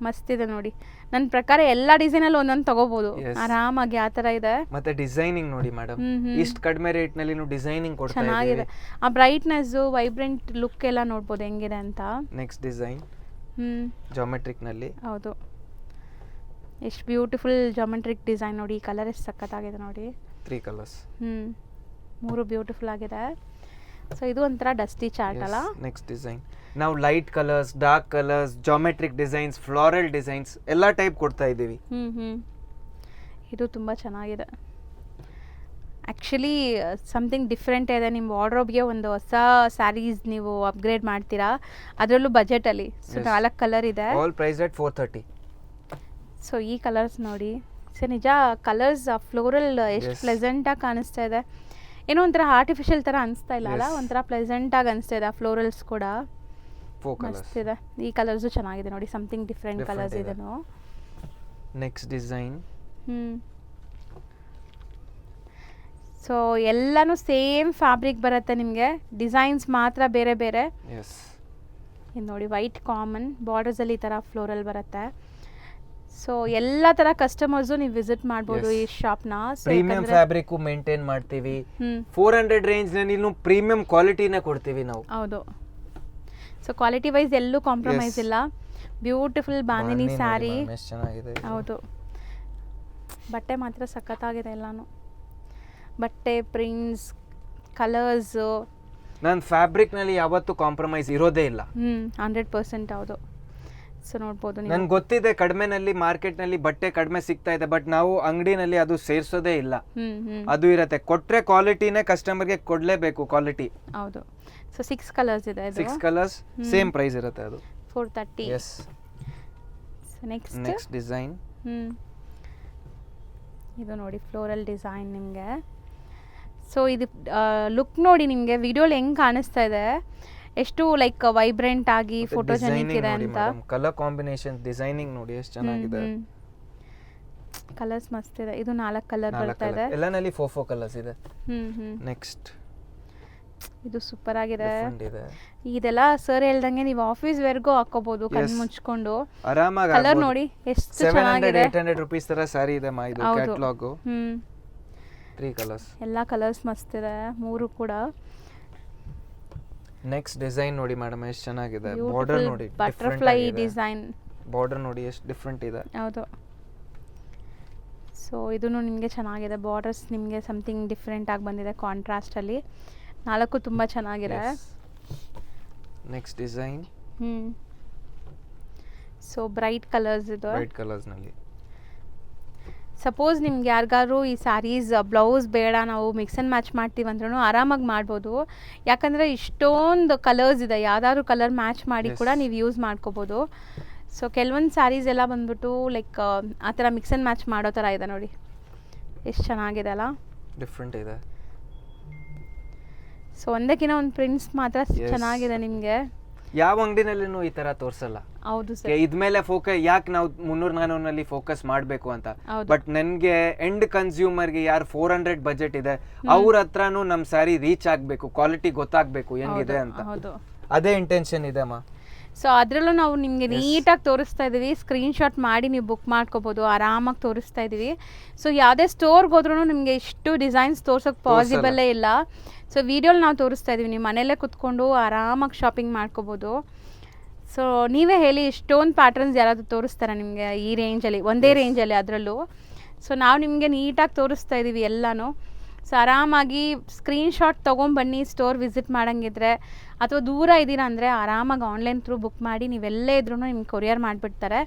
ಮಸ್ತಿದೆ ನೋಡಿ. ನನ್ನ ಪ್ರಕಾರ ಎಲ್ಲ ಡಿಸೈನಲ್ಲಿ ಒಂದೊಂದು ತಗೋಬಹುದು ಆರಾಮಾಗಿ, ಆ ಥರ ಇದೆ. ಮತ್ತೆ ಡಿಸೈನಿಂಗ್ ನೋಡಿ ಮೇಡಮ್, ಇಷ್ಟು ಕಡಿಮೆ ರೇಟ್ ನಲ್ಲಿ ಡಿಸೈನಿಂಗ್ ಕೊಡ್ತಾ ಚೆನ್ನಾಗಿದೆ. ಆ ಬ್ರೈಟ್ನೆಸ್, ವೈಬ್ರೆಂಟ್ ಲುಕ್ ಎಲ್ಲ ನೋಡ್ಬೋದು ಹೆಂಗಿದೆ ಅಂತ. ನೆಕ್ಸ್ಟ್ ಡಿಸೈನ್ ಜಾಮೆಟ್ರಿಕ್ ನಲ್ಲಿ. ಹೌದು, ಎಷ್ಟು ಬ್ಯೂಟಿಫುಲ್ ಜಾಮೆಟ್ರಿಕ್ ಡಿಸೈನ್ ನೋಡಿ. ಈ ಕಲರ್ ಎಷ್ಟು ಸಖತ್ತಾಗಿದೆ ನೋಡಿ. 3 ಕಲರ್ಸ್. 3 ಬ್ಯೂಟಿಫುಲ್ ಆಗಿದೆ. ಸೊ ಇದು ಒಂಥರ ಡಸ್ಟಿ ಚಾರ್ಟ್ ಅಲ್ಲ. ನೆಕ್ಸ್ಟ್ ಡಿಸೈನ್ ನಾವು light colours, dark colours, geometric designs, floral designs ಎಲ್ಲ ಟೈಪ್ ಕೊಡ್ತಾ ಇದ್ದೀವಿ. ಇದು ತುಂಬ ಚೆನ್ನಾಗಿದೆ. ಆ್ಯಕ್ಚುಲಿ ಸಮಥಿಂಗ್ ಡಿಫ್ರೆಂಟ್ ಇದೆ. ನಿಮ್ಮ ವಾರ್ಡ್ರೋಬ್ಗೆ ಒಂದು ಹೊಸ ಸ್ಯಾರೀಸ್ ನೀವು ಅಪ್ಗ್ರೇಡ್ ಮಾಡ್ತೀರಾ, ಅದರಲ್ಲೂ ಬಜೆಟಲ್ಲಿ. ಸೊ 4 ಕಲರ್ ಇದೆ, ಆಲ್ ಪ್ರೈಸ್ ಅಟ್ 430. ಸೊ ಈ ಕಲರ್ಸ್ ನೋಡಿ ಸರ್, ನಿಜ ಕಲರ್ಸ್ ಫ್ಲೋರಲ್ ಎಷ್ಟು ಪ್ಲೆಸೆಂಟಾಗಿ ಕಾಣಿಸ್ತಾ ಇದೆ. ಏನೋ ಒಂಥರ ಆರ್ಟಿಫಿಷಿಯಲ್ ಥರ ಅನಿಸ್ತಾ ಇಲ್ಲ ಅಲ್ಲ, ಒಂಥರ ಪ್ಲೆಸೆಂಟಾಗಿ ಅನಿಸ್ತಾ ಇದೆ. ಫ್ಲೋರಲ್ಸ್ ಕೂಡ ಮಸ್ತಿದೆ. ಈ ಕಲರ್ಸು ಚೆನ್ನಾಗಿದೆ ನೋಡಿ, ಸಮಥಿಂಗ್ ಡಿಫ್ರೆಂಟ್ ಕಲರ್ಸ್ ಇದೆ. Next design. ಸೊ ಎಲ್ಲನೂ ಸೇಮ್ ಫ್ಯಾಬ್ರಿಕ್ ಬರುತ್ತೆ ನಿಮಗೆ, ಡಿಸೈನ್ಸ್ ಮಾತ್ರ ಬೇರೆ ಬೇರೆ. ಇದು ನೋಡಿ, ವೈಟ್ ಕಾಮನ್ ಬಾರ್ಡರ್ಸಲ್ಲಿ ಈ ಥರ ಫ್ಲೋರಲ್ ಬರುತ್ತೆ. ಸೊ ಎಲ್ಲ ತರ ಕಸ್ಟಮರ್ಸ್ ನೀವು ವಿಸಿಟ್ ಮಾಡಬಹುದು ಈ ಶಾಪ್ ನ. ಪ್ರೀಮಿಯಂ ಫ್ಯಾಬ್ರಿಕ್ ಮೇಂಟೈನ್ ಮಾಡ್ತೀವಿ. 400 ರೇಂಜ್ ನಲ್ಲಿ ಇನ್ನು ಪ್ರೀಮಿಯಂ ಕ್ವಾಲಿಟಿನೇ ಕೊಡ್ತೀವಿ ನಾವು. ಹೌದು, ಸೊ ಕ್ವಾಲಿಟಿ ವೈಸ್ ಎಲ್ಲೂ ಕಾಂಪ್ರಮೈಸ್ ಇಲ್ಲ. ಬ್ಯೂಟಿಫುಲ್ ಬಾಂದಿನಿ ಸ್ಯಾರಿ. ಹೌದು, ಬಟ್ಟೆ ಮಾತ್ರ ಸಖತ್ತಾಗಿದೆ ಎಲ್ಲಾನು. ಬಟ್ಟೆ, ಪ್ರಿಂಟ್ಸ್, ಕಲರ್ಸ್. ನಾನು ಫ್ಯಾಬ್ರಿಕ್ ನಲ್ಲಿ ಯಾವತ್ತೂ ಕಾಂಪ್ರಮೈಸ್ ಇರೋದೇ ಇಲ್ಲ. 100%. ಹೌದು. ಸೊ ನೋಡ್ಬೋದು ನೀವು. ನನ್ಗೆ ಗೊತ್ತಿದೆ ಕಡಿಮೆನಲ್ಲಿ ಮಾರ್ಕೆಟ್ನಲ್ಲಿ ಬಟ್ಟೆ ಕಡಿಮೆ ಸಿಗ್ತಾ ಇದೆ, ಬಟ್ ನಾವು ಅಂಗಡಿನಲ್ಲಿ ಅದು ಸೇರ್ಸೋದೇ ಇಲ್ಲ. ಅದು ಇರತ್ತೆ, ಕೊಟ್ರೆ ಕ್ವಾಲಿಟಿನೇ ಕಸ್ಟಮರ್ಗೆ ಕೊಡ್ಲೇಬೇಕು, ಕ್ವಾಲಿಟಿ. ಹೌದು. ಸೊ 6 ಕಲರ್ಸ್ ಇದೆ. 6 ಕಲರ್ಸ್ ಸೇಮ್ ಪ್ರೈಸ್ ಇರುತ್ತೆ ಅದು 430. ಎಸ್. So next design. ಇದು ನೋಡಿ ಫ್ಲೋರಲ್ ಡಿಸೈನ್ ನಿಮಗೆ. ಸೊ ಇದು ಲುಕ್ ನೋಡಿ ನಿಮಗೆ ವಿಡಿಯೋಲಿ ಹೆಂಗೆ ಕಾಣಿಸ್ತಾ ಇದೆ, ಎಷ್ಟು ಲೈಕ್ ವೈಬ್ರೆಂಟ್ ಆಗಿ ಫೋಟೋಜೆನಿಕ್ ಇದೆ ಅಂತ. ಕಲರ್ ಕಾಂಬಿನೇಷನ್ ಡಿಸೈನಿಂಗ್ ನೋಡಿ ಎಷ್ಟು ಚೆನ್ನಾಗಿದೆ. ಕಲರ್ಸ್ ಮಸ್ತ್ ಇದೆ. ಇದು 4 ಕಲರ್ ಬರ್ತಾ ಇದೆ. ಎಲ್ಲಾನಲ್ಲಿ 4 ಕಲರ್ಸ್ ಇದೆ. ನೆಕ್ಸ್ಟ್ ಇದು ಸೂಪರ್ ಆಗಿದೆ. ಇದೆಲ್ಲ ಸರ್ ಹೇಳ್ದಂಗೆ ನೀವು ಆಫೀಸ್ ವೇರ್ಗೂ ಹಾಕೋಬಹುದು ಕಣ್ಣು ಮುಚ್ಕೊಂಡು ಆರಾಮಾಗಿ. ಕಲರ್ ನೋಡಿ ಎಷ್ಟು ಚೆನ್ನಾಗಿದೆ. 700-800 ರೂಪೀಸ್ ತರ ಸಾರಿ ಇದೆ ಮಾ, ಇದು ಕ್ಯಾಟಲಾಗ್. 3 ಕಲರ್ಸ್. ಎಲ್ಲ ಕಲರ್ಸ್ ಮಸ್ತ್ ಇದೆ 3 ಕೂಡ. ನೆಕ್ಸ್ಟ್ ಡಿಸೈನ್ ನೋಡಿ ಮೇಡಮ್ ಎಷ್ಟು ಚೆನ್ನಾಗಿದೆ. ಬಾರ್ಡರ್ ನೋಡಿ, ಬಟರ್ಫ್ಲೈ ಡಿಸೈನ್. ಬಾರ್ಡರ್ ನೋಡಿ ಎಷ್ಟು ಡಿಫರೆಂಟ್ ಇದೆ. ಹೌದು. ಸೊ ಇದನ್ನು ನಿಮಗೆ ಚೆನ್ನಾಗಿದೆ. ಬಾರ್ಡರ್ಸ್ ನಿಮಗೆ ಸಮಥಿಂಗ್ ಡಿಫರೆಂಟ್ ಆಗಿ ಬಂದಿದೆ ಕಾಂಟ್ರಾಸ್ಟ್ ಅಲ್ಲಿ. 4 ತುಂಬಾ ಚೆನ್ನಾಗಿದೆ. Next design. So bright colours ಇದು. ಬ್ರೈಟ್ ಕಲರ್ಸ್ ನಲ್ಲಿ ಸಪೋಸ್ ನಿಮ್ಗೆ ಯಾರಿಗಾದ್ರು ಈ ಸ್ಯಾರೀಸ್ ಬ್ಲೌಸ್ ಬೇಡ, ನಾವು ಮಿಕ್ಸ್ ಆ್ಯಂಡ್ ಮ್ಯಾಚ್ ಮಾಡ್ತೀವಿ ಅಂದ್ರೂ ಆರಾಮಾಗಿ ಮಾಡ್ಬೋದು. ಯಾಕಂದರೆ ಇಷ್ಟೊಂದು ಕಲರ್ಸ್ ಇದೆ, ಯಾವ್ದಾದ್ರು ಕಲರ್ ಮ್ಯಾಚ್ ಮಾಡಿ ಕೂಡ ನೀವು ಯೂಸ್ ಮಾಡ್ಕೋಬೋದು. ಸೊ ಕೆಲವೊಂದು ಸ್ಯಾರೀಸ್ ಎಲ್ಲ ಬಂದ್ಬಿಟ್ಟು ಲೈಕ್ ಆ ಥರ ಮಿಕ್ಸ್ ಆ್ಯಂಡ್ ಮ್ಯಾಚ್ ಮಾಡೋ ಥರ ಇದೆ ನೋಡಿ, ಎಷ್ಟು ಚೆನ್ನಾಗಿದೆ ಅಲ್ಲ, ಡಿಫ್ರೆಂಟ್ ಇದೆ. ಸೊ ಒಂದಕ್ಕಿಂತ ಒಂದು ಪ್ರಿಂಟ್ಸ್ ಮಾತ್ರ ಚೆನ್ನಾಗಿದೆ ನಿಮಗೆ. ಯಾವ ಅಂಗಡಿನಲ್ಲೂ ಈ ತರ ತೋರ್ಸಲ್ಲ. ಹೌದು ಸರ್. ಇದ್ಮೇಲೆ ಫೋಕಸ್ ಯಾಕೆ ನಾವು 300-400 ಫೋಕಸ್ ಮಾಡಬೇಕು ಅಂತ. ಬಟ್ ನನ್ಗೆ ಎಂಡ್ ಕನ್ಸ್ಯೂಮರ್ಗೆ ಯಾರು 400 ಬಜೆಟ್ ಇದೆ ಅವ್ರ ಹತ್ರನೂ ನಮ್ ಸ್ಯಾರಿ ರೀಚ್ ಆಗ್ಬೇಕು, ಕ್ವಾಲಿಟಿ ಗೊತ್ತಾಗ್ಬೇಕು ಹೆಂಗಿದೆ ಅಂತ. ಅದೇ ಇಂಟೆನ್ಷನ್ ಇದೆ ಅಮ್ಮ. ಸೊ ಅದರಲ್ಲೂ ನಾವು ನಿಮಗೆ ನೀಟಾಗಿ ತೋರಿಸ್ತಾ ಇದ್ದೀವಿ. ಸ್ಕ್ರೀನ್ಶಾಟ್ ಮಾಡಿ ನೀವು ಬುಕ್ ಮಾಡ್ಕೋಬೋದು, ಆರಾಮಾಗಿ ತೋರಿಸ್ತಾ ಇದ್ದೀವಿ. ಸೊ ಯಾವುದೇ ಸ್ಟೋರ್ಗೆ ಹೋದ್ರೂ ನಿಮಗೆ ಇಷ್ಟು ಡಿಸೈನ್ಸ್ ತೋರ್ಸೋಕ್ಕೆ ಪಾಸಿಬಲೇ ಇಲ್ಲ. ಸೊ ವಿಡಿಯೋಲಿ ನಾವು ತೋರಿಸ್ತಾ ಇದ್ದೀವಿ, ನೀವು ಮನೆಯಲ್ಲೇ ಕುತ್ಕೊಂಡು ಆರಾಮಾಗಿ ಶಾಪಿಂಗ್ ಮಾಡ್ಕೋಬೋದು. ಸೊ ನೀವೇ ಹೇಳಿ, ಇಷ್ಟೊಂದು ಪ್ಯಾಟರ್ನ್ಸ್ ಯಾರಾದರೂ ತೋರಿಸ್ತಾರೆ ನಿಮಗೆ ಈ ರೇಂಜಲ್ಲಿ, ಒಂದೇ ರೇಂಜಲ್ಲಿ ಅದರಲ್ಲೂ. ಸೊ ನಾವು ನಿಮಗೆ ನೀಟಾಗಿ ತೋರಿಸ್ತಾ ಇದ್ದೀವಿ ಎಲ್ಲನೂ. ಸೊ ಆರಾಮಾಗಿ ಸ್ಕ್ರೀನ್ಶಾಟ್ ತೊಗೊಂಬನ್ನಿ. ಸ್ಟೋರ್ ವಿಸಿಟ್ ಮಾಡೋಂಗಿದ್ರೆ ಅಥವಾ ದೂರ ಇದ್ದೀರಾ ಅಂದರೆ ಆರಾಮಾಗಿ ಆನ್ಲೈನ್ ಥ್ರೂ ಬುಕ್ ಮಾಡಿ, ನೀವೆಲ್ಲೇ ಇದ್ರೂ ನಿಮ್ಗೆ ಕೊರಿಯರ್ ಮಾಡಿಬಿಡ್ತಾರೆ.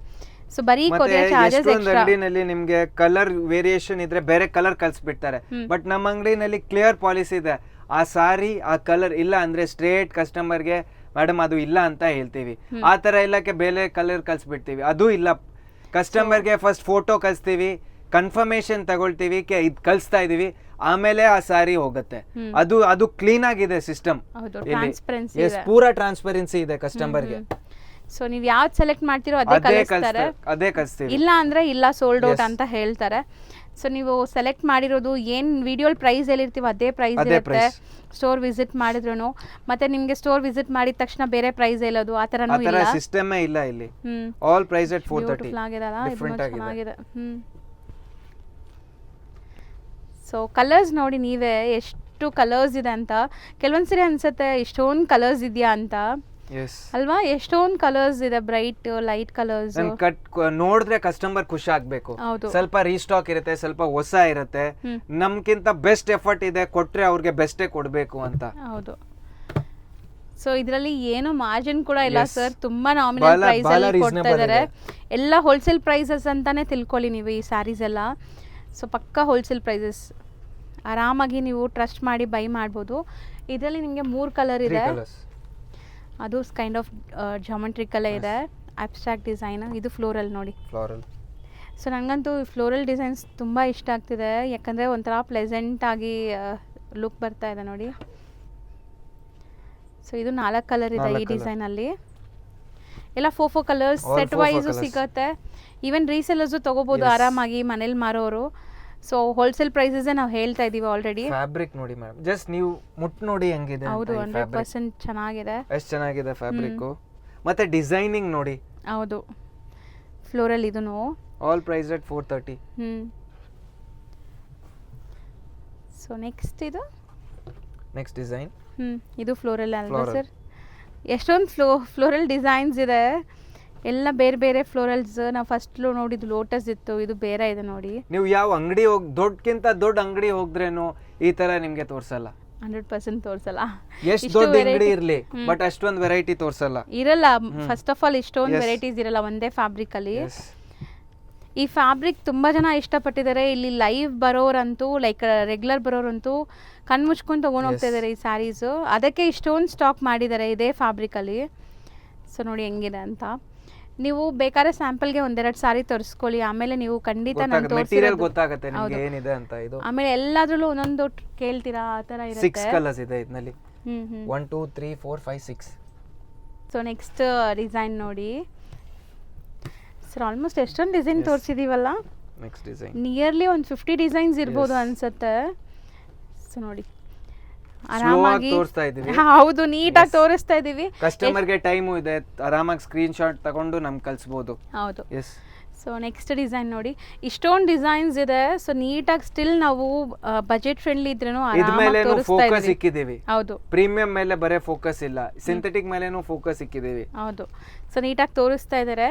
ಸೊ ಬರೀ ಕೊರಿಯರ್ ಚಾರ್ಜಸ್ ಎಕ್ಸ್ಟ್ರಾ. ಅಂಗಡಿನಲ್ಲಿ ನಿಮಗೆ ಕಲರ್ ವೇರಿಯೇಷನ್ ಇದ್ರೆ ಬೇರೆ ಕಲರ್ ಕಳ್ಸಿಬಿಡ್ತಾರೆ. ಬಟ್ ನಮ್ಮ ಅಂಗಡಿನಲ್ಲಿ ಕ್ಲಿಯರ್ ಪಾಲಿಸಿ ಇದೆ, ಆ ಸಾರಿ ಆ ಕಲರ್ ಇಲ್ಲ ಅಂದ್ರೆ ಸ್ಟ್ರೇಟ್ ಕಸ್ಟಮರ್ಗೆ ಮೇಡಮ್ ಅದು ಇಲ್ಲ ಅಂತ ಹೇಳ್ತೀವಿ. ಆ ತರ ಇಲ್ಲಕ್ಕೆ ಬೇರೆ ಕಲರ್ ಕಳ್ಸಿಬಿಡ್ತೀವಿ. ಅದು ಇಲ್ಲ, ಕಸ್ಟಮರ್ಗೆ ಫಸ್ಟ್ ಫೋಟೋ ಕಳಿಸ್ತೀವಿ, ಕನ್ಫರ್ಮೇಶನ್ ತಗೊಳ್ತೀವಿ ಇದು ಕಳಿಸ್ತಾ ಇದೀವಿ, ಆಮೇಲೆ ಆ ಸಾರಿ ಹೋಗುತ್ತೆ. ಅದು ಕ್ಲೀನ್ ಆಗಿದೆ ಸಿಸ್ಟಮ್. ಪೂರಾ ಟ್ರಾನ್ಸ್ಪರೆನ್ಸಿ ಇದೆ ಕಸ್ಟಮರ್ಗೆ. ಸೊ ನೀವು ಯಾವ್ದು ಸೆಲೆಕ್ಟ್ ಮಾಡ್ತೀರೋ ಅದೇ ಕಳಿಸ್ತೀವಿ. ಇಲ್ಲ ಅಂದ್ರೆ ಇಲ್ಲ, ಸೋಲ್ಡ್ ಔಟ್ ಅಂತ ಹೇಳ್ತಾರೆ. ಸೊ ನೀವು ಸೆಲೆಕ್ಟ್ ಮಾಡಿರೋದು ಏನು ವಿಡಿಯೋಲ್ ಪ್ರೈಸ್ ಎಲ್ಲಿರ್ತೀವೋ ಅದೇ ಪ್ರೈಸ್ ಇರುತ್ತೆ ಸ್ಟೋರ್ ವಿಸಿಟ್ ಮಾಡಿದ್ರು. ಮತ್ತೆ ನಿಮಗೆ ಸ್ಟೋರ್ ವಿಸಿಟ್ ಮಾಡಿದ ತಕ್ಷಣ ಬೇರೆ ಪ್ರೈಸ್ ಹೇಳೋದು ಆ ಥರನೂ ಇಲ್ಲ, ಸಿಸ್ಟಮೇ ಇಲ್ಲ ಇಲ್ಲಿ. All price at 430. ಚೆನ್ನಾಗಿದೆ. ಸೊ ಕಲರ್ಸ್ ನೋಡಿ ನೀವೇ ಎಷ್ಟು ಕಲರ್ಸ್ ಇದೆ ಅಂತ. ಕೆಲವೊಂದ್ಸರಿ ಅನ್ಸುತ್ತೆ ಇಷ್ಟೊಂದು ಕಲರ್ಸ್ ಇದೆಯಾ ಅಂತ ಅಲ್ವಾ, ಎಷ್ಟೊಂದು ಕಲರ್ಸ್ ಇದೆ, ಬ್ರೈಟ್ ಲೈಟ್ ಕಲರ್ಸ್. ನೋಡಿದ್ರೆ ಕಸ್ಟಮರ್ ಖುಷಿ ಆಗ್ಬೇಕು. ಸ್ವಲ್ಪ ರೀಸ್ಟಾಕ್ ಇರುತ್ತೆ, ಸ್ವಲ್ಪ ಹೊಸ ಇರುತ್ತೆ, ನಮ್ಗಿಂತ ಬೆಸ್ಟ್ ಎಫರ್ಟ್ ಇದೆ, ಕೊಟ್ರೆ ಅವ್ರಿಗೆ ಬೆಸ್ಟೇ ಕೊಡ್ಬೇಕು ಅಂತ. ಹೌದು. ಸೊ ಇದರಲ್ಲಿ ಏನು ಮಾರ್ಜಿನ್ ಕೂಡ ಇಲ್ಲ ಸರ್, ತುಂಬಾ ನಾಮಿನಲ್ ಪ್ರೈಸ್ ಅಲ್ಲಿ ಕೊಡ್ತಾ ಇದ್ದಾರೆ. ಎಲ್ಲ ಹೋಲ್ಸೇಲ್ ಪ್ರೈಸಸ್ ಅಂತಾನೆ ತಿಳ್ಕೊಳ್ಳಿ ನೀವು ಈ ಸ್ಯಾರೀಸ್ ಎಲ್ಲ. ಸೊ ಪಕ್ಕಾ ಹೋಲ್ಸೇಲ್ ಪ್ರೈಸಸ್, ಆರಾಮಾಗಿ ನೀವು ಟ್ರಸ್ಟ್ ಮಾಡಿ ಬೈ ಮಾಡ್ಬೋದು. ಇದರಲ್ಲಿ ನಿಮಗೆ 3 ಕಲರ್ ಇದೆ. ಅದು ಕೈಂಡ್ ಆಫ್ ಜಾಮೆಟ್ರಿಕಲ್ಲೇ ಇದೆ, ಅಬ್ಸ್ಟ್ರಾಕ್ಟ್ ಡಿಸೈನ್. ಇದು ಫ್ಲೋರಲ್ ನೋಡಿ, ಫ್ಲೋರಲ್. ಸೊ ನನಗಂತೂ ಫ್ಲೋರಲ್ ಡಿಸೈನ್ಸ್ ತುಂಬ ಇಷ್ಟ ಆಗ್ತಿದೆ, ಯಾಕಂದರೆ ಒಂಥರ ಪ್ಲೆಸೆಂಟ್ ಆಗಿ ಲುಕ್ ಬರ್ತಾ ಇದೆ ನೋಡಿ. ಸೊ ಇದು 4 ಕಲರ್ ಇದೆ ಈ ಡಿಸೈನಲ್ಲಿ. ಎಲ್ಲ 4 ಕಲರ್ಸ್ ಸೆಟ್ ವೈಸು ಸಿಗುತ್ತೆ. ಈವನ್ ರೀಸೆಲ್ಲರ್ಸು ತೊಗೋಬೋದು ಆರಾಮಾಗಿ ಮನೇಲಿ ಮಾರೋರು. ಸೊ ಹೋಲ್ಸೇಲ್ ಪ್ರೈಸಸ್ ನಾವು ಹೇಳ್ತಾ ಇದೀವಿ ಆಲ್ರೆಡಿ. ಫ್ಯಾಬ್ರಿಕ್ ನೋಡಿ ಮೇಡಮ್, ಜಸ್ಟ್ ನೀವು ಮುಟ್ ನೋಡಿ ಹೆಂಗಿದೆ. ಹೌದು, 100% ಚೆನ್ನಾಗಿದೆ. ಎಷ್ಟು ಚೆನ್ನಾಗಿದೆ ಫ್ಯಾಬ್ರಿಕ್. ಮತ್ತೆ ಡಿಸೈನಿಂಗ್ ನೋಡಿ. ಹೌದು, ಫ್ಲೋರಲ್. ಇದನ್ನು all price at 430. So next design. ಇದು ಫ್ಲೋರಲ್ ಅಲ್ವಾ ಸರ್? ಎಷ್ಟೊಂದು ಫ್ಲೋರಲ್ ಡಿಸೈನ್ಸ್ ಇದೆ, ಎಲ್ಲ ಬೇರೆ ಬೇರೆ ಫ್ಲೋರಲ್ಸ್. ನಾವು ಫಸ್ಟ್ ನೋಡಿದ್ದು ಲೋಟಸ್ ಇತ್ತು, ಇದು ಬೇರೆ ಇದೆ ನೋಡಿ. ನೀವು ಯಾವ ಅಂಗಡಿ ದೊಡ್ಡಕ್ಕಿಂತ ದೊಡ್ಡ ಅಂಗಡಿ ಹೋಗ್ದ್ರೇನು ಈ ತರ ನಿಮ್ಗೆ ತೋರ್ಸಲ್ಲ. 100% ತೋರಿಸಲ್ಲ. ಎಷ್ಟು ದೊಡ್ಡ ಅಂಗಡಿ ಇರ್ಲಿ ಬಟ್ ಅಷ್ಟೊಂದು ವೆರೈಟಿ ತೋರ್ಸಲ್ಲ ಇರಲ್ಲ. ಫಸ್ಟ್ ಆಫ್ ಆಲ್ ಇಷ್ಟೊಂದು ವೆರೈಟೀಸ್ ಇರಲ್ಲ ಒಂದೇ ಫ್ಯಾಬ್ರಿಕ್ ಅಲ್ಲಿ. ಈ ಫ್ಯಾಬ್ರಿಕ್ ತುಂಬ ಜನ ಇಷ್ಟಪಟ್ಟಿದ್ದಾರೆ. ಇಲ್ಲಿ ಲೈವ್ ಬರೋರಂತೂ ಲೈಕ್ ರೆಗ್ಯುಲರ್ ಬರೋರಂತೂ ಕಣ್ಮುಚ್ಕೊಂಡು ತೊಗೊಂಡು ಹೋಗ್ತಾ ಇದ್ದಾರೆ ಈ ಸ್ಯಾರೀಸು. ಅದಕ್ಕೆ ಇಷ್ಟೊಂದು ಸ್ಟಾಕ್ ಮಾಡಿದ್ದಾರೆ ಇದೇ ಫ್ಯಾಬ್ರಿಕಲ್ಲಿ. ಸೊ ನೋಡಿ ಹೆಂಗಿದೆ ಅಂತ. ನೀವು ಬೇಕಾದ್ರೆ ಸ್ಯಾಂಪಲ್ಗೆ ಒಂದೆರಡು ಸಾರಿ ತರಿಸ್ಕೊಳ್ಳಿ, ಆಮೇಲೆ ನೀವು ಖಂಡಿತ ನಾನು ಮೆಟೀರಿಯಲ್ ಗೊತ್ತಾಗುತ್ತೆ ನಿಮಗೆ ಏನಿದೆ ಅಂತ. ಇದು ಆಮೇಲೆ ಎಲ್ಲಾದ್ರಲ್ಲೂ ಒಂದೊಂದು ಕೇಳ್ತೀರಾ ಆ ಥರ ಇರುತ್ತೆ. 6 ಕಲರ್ಸ್ ಇದೆ ಇದರಲ್ಲಿ. 1 2 3 4 5 6. ಸೊ ನೆಕ್ಸ್ಟ್ ಡಿಸೈನ್ ನೋಡಿ ಸರ್. ಆಲ್ಮೋಸ್ಟ್ ಎಷ್ಟೊಂದು ಡಿಸೈನ್ ತೋರಿಸಿದೀವಲ್ಲ. ನೆಕ್ಸ್ಟ್ ಡಿಸೈನ್ ನಿಯರ್ಲಿ ಒಂದು 50 ಡಿಸೈನ್ಸ್ ಇರ್ಬೋದು ಅನ್ಸುತ್ತೆ. ಸೊ ನೋಡಿ ಆರಾಮಾಗಿ ತೋರಿಸ್ತಾ ಇದೀವಿ. ಹೌದು, ನೀಟಾಗಿ ತೋರಿಸ್ತಾ ಇದೀವಿ. ಕಸ್ಟಮರ್ಗೆ ಟೈಮು ಇದೆ, ಆರಾಮಾಗಿ ಸ್ಕ್ರೀನ್ ಶಾಟ್ ತಗೊಂಡು ನಮ್ಗೆ ಕಳಿಸಬಹುದು. ಹೌದು. ಎಸ್. ಸೊ ನೆಕ್ಸ್ಟ್ ಡಿಸೈನ್ ನೋಡಿ, ಇಷ್ಟೊಂದು ಡಿಸೈನ್ಸ್ ಇದೆ. ಸೊ ನೀಟಾಗಿ ಸ್ಟಿಲ್ ನಾವು ಬಜೆಟ್ ಫ್ರೆಂಡ್ಲಿ ಇದ್ರೇನು ಆರಾಮಾಗಿ ತೋರಿಸ್ತಾ ಫೋಕಸ್ ಇಕ್ಕಿದೀವಿ. ಹೌದು, ಪ್ರೀಮಿಯಂ ಮೇಲೆ ಬರೇ ಫೋಕಸ್ ಇಲ್ಲ, ಸಿಂಥೆಟಿಕ್ ಮೇಲೇನು ಫೋಕಸ್ ಇಕ್ಕಿದೀವಿ. ಹೌದು. ಸೊ ನೀಟಾಗಿ ತೋರಿಸ್ತಾ ಇದ್ದಾರೆ.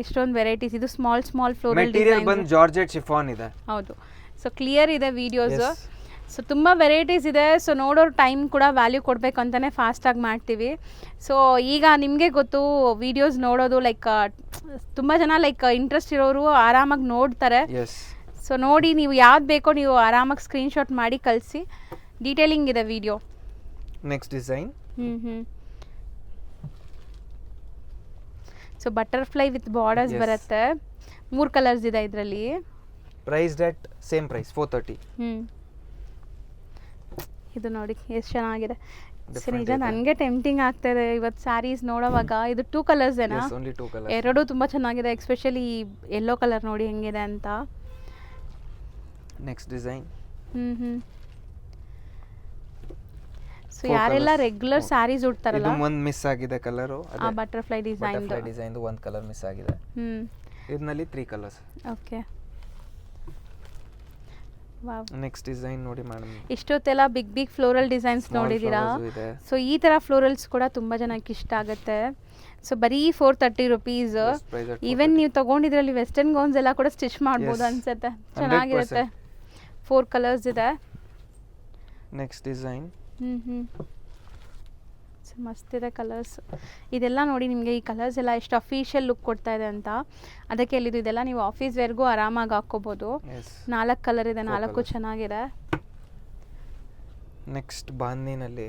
ಎಷ್ಟೊಂದು ವೆರೈಟೀಸ್. ಇದು ಸ್ಮಾಲ್ ಫ್ಲೋರಲ್ ಮೆಟೀರಿಯಲ್ ಬಂದು ಜಾರ್ಜೆಟ್ ಶಿಫಾನ್ ಇದೆ. ಹೌದು. ಸೊ ಕ್ಲಿಯರ್ ಇದೆ ವಿಡಿಯೋಸ್. ಸೊ ತುಂಬ ವೆರೈಟೀಸ್ ಇದೆ. ಸೊ ನೋಡೋರು ಟೈಮ್ ಕೂಡ ವ್ಯಾಲ್ಯೂ ಕೊಡಬೇಕು ಅಂತಲೇ ಫಾಸ್ಟಾಗಿ ಮಾಡ್ತೀವಿ. ಸೊ ಈಗ ನಿಮಗೆ ಗೊತ್ತು ವಿಡಿಯೋಸ್ ನೋಡೋದು ಲೈಕ್ ತುಂಬ ಜನ ಲೈಕ್ ಇಂಟ್ರೆಸ್ಟ್ ಇರೋರು ಆರಾಮಾಗಿ ನೋಡ್ತಾರೆ. ಸೊ ನೋಡಿ ನೀವು ಯಾವ್ದು ಬೇಕೋ ನೀವು ಆರಾಮಾಗಿ ಸ್ಕ್ರೀನ್ಶಾಟ್ ಮಾಡಿ ಕಳಿಸಿ. ಡೀಟೇಲಿಂಗ್ ಇದೆ video. Next design. So butterfly with borders ಬರುತ್ತೆ. 3 ಕಲರ್ಸ್ ಇದೆ ಇದರಲ್ಲಿ. Price date same price 430. ಇದು ನೋಡಿ ಎಷ್ಟು ಚೆನ್ನಾಗಿದೆ. ನಿಜ ನನಗೆ ಟೆಂಪ್ಟಿಂಗ್ ಆಗ್ತಾ ಇದೆ ಇವತ್ತು ಸ್ಯಾರೀಸ್ ನೋಡೋವಾಗ. ಇದು 2 ಕಲರ್ಸ್ ಏನಾ? ಎರಡು ತುಂಬ ಚೆನ್ನಾಗಿದೆ. ಎಸ್ಪೆಷಲಿ ಯೆಲ್ಲೋ ಕಲರ್ ನೋಡಿ ಹೆಂಗಿದೆ ಅಂತ. Next design. ಸೊ ಯಾರೆಲ್ಲ ರೆಗ್ಯುಲರ್ ಸ್ಯಾರೀಸ್ ಉಡ್ತಾರಲ್ಲ, ಇದು ಒಂದು ಮಿಸ್ ಆಗಿದೆ ಕಲರ್. ಆ ಬಟರ್ಫ್ಲೈ ಡಿಸೈನ್ ಒಂದು ಕಲರ್ ಮಿಸ್ ಆಗಿದೆ. ಇದರಲ್ಲಿ 3 colours. Okay. Wow. Next design ನೋಡಿ ಮೇಡಮ್. ಇಷ್ಟೊತ್ತೆಲ್ಲ ಬಿಗ್ ಫ್ಲೋರಲ್ ಡಿಸೈನ್ಸ್ ನೋಡಿದೀರಾ? ಸೊ ಈ ತರ ಫ್ಲೋರಲ್ಸ್ ಕೂಡ ತುಂಬಾ ಜನಕ್ಕೆ ಇಷ್ಟ ಆಗುತ್ತೆ. ಸೊ ಬರೀ 430 ರುಪೀಸ್. ಈವನ್ ನೀವು ತಗೊಂಡಿದ್ರಲ್ಲಿ ವೆಸ್ಟರ್ನ್ ಗೌನ್ಸ್ ಎಲ್ಲ ಕೂಡ ಸ್ಟಿಚ್ ಮಾಡ್ಬೋದು ಅನ್ಸುತ್ತೆ. ಚೆನ್ನಾಗಿರುತ್ತೆ. 4 ಕಲರ್ಸ್ ಇದೆ. Next design. ಮಸ್ತ್ ಇದೆ ಕಲರ್ಸ್. ಇದೆಲ್ಲ ನೋಡಿ ನಿಮಗೆ ಈ ಕಲರ್ಸ್ ಎಲ್ಲ ಎಷ್ಟು ಅಫಿಷಿಯಲ್ ಲುಕ್ ಕೊಡ್ತಾ ಇದೆ ಅಂತ. ಅದಕ್ಕೆ ಎಲ್ಲಿದು ಇದೆಲ್ಲ ನೀವು ಆಫೀಸ್ ವೇರ್ಗೂ ಆರಾಮಾಗಿ ಹಾಕೋಬಹುದು. 4 ಕಲರ್ ಇದೆ, 4 ಚೆನ್ನಾಗಿದೆ. ನೆಕ್ಸ್ಟ್ ಬಾಂದಿನಲ್ಲಿ.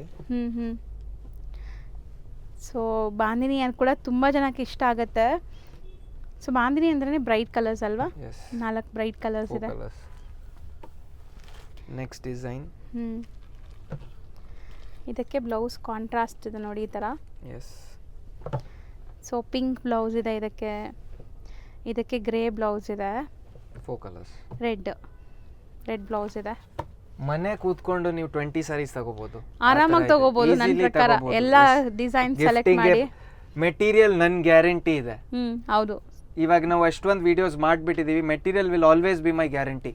ಸೊ ಬಾಂದಿನಿ ಕೂಡ ತುಂಬಾ ಜನಕ್ಕೆ ಇಷ್ಟ ಆಗುತ್ತೆ. ಸೊ ಬಾಂದಿನಿ ಅಂದ್ರೆ ಬ್ರೈಟ್ ಕಲರ್ಸ್ ಅಲ್ವಾ? 4 ಬ್ರೈಟ್ ಕಲರ್ಸ್ ಇದೆ. Next design. ಇದಕ್ಕೆ ಬ್ಲೌಸ್ ಕಾಂಟ್ರಾಸ್ಟ್ ಇದೆ ನೋಡಿ ಈ ಥರ. ಸೊ ಪಿಂಕ್ ಬ್ಲೌಸ್ ಇದೆ ಇದಕ್ಕೆ. ಇದಕ್ಕೆ ಗ್ರೇ ಬ್ಲೌಸ್ ಇದೆ. 4 ಕಲರ್ಸ್. ರೆಡ್ ಬ್ಲೌಸ್ ಇದೆ. ಮನೆ ಕೂತ್ಕೊಂಡು ನೀವು 20 ಸಾರೀಸ್ ತಗೋಬಹುದು, ಆರಾಮಾಗಿ ತಗೋಬಹುದು. ನನ್ನ ಪ್ರಕಾರ ಎಲ್ಲ ಡಿಸೈನ್ ಸೆಲೆಕ್ಟ್ ಮಾಡಿ. ಮೆಟೀರಿಯಲ್ ನನ್ನ ಗ್ಯಾರಂಟಿ ಇದೆ. ಹೌದು. ಇವಾಗ ನಾವು ಅಷ್ಟೊಂದು ವಿಡಿಯೋಸ್ ಮಾಡ್ಬಿಟ್ಟಿದೀವಿ. Material will always be my guarantee.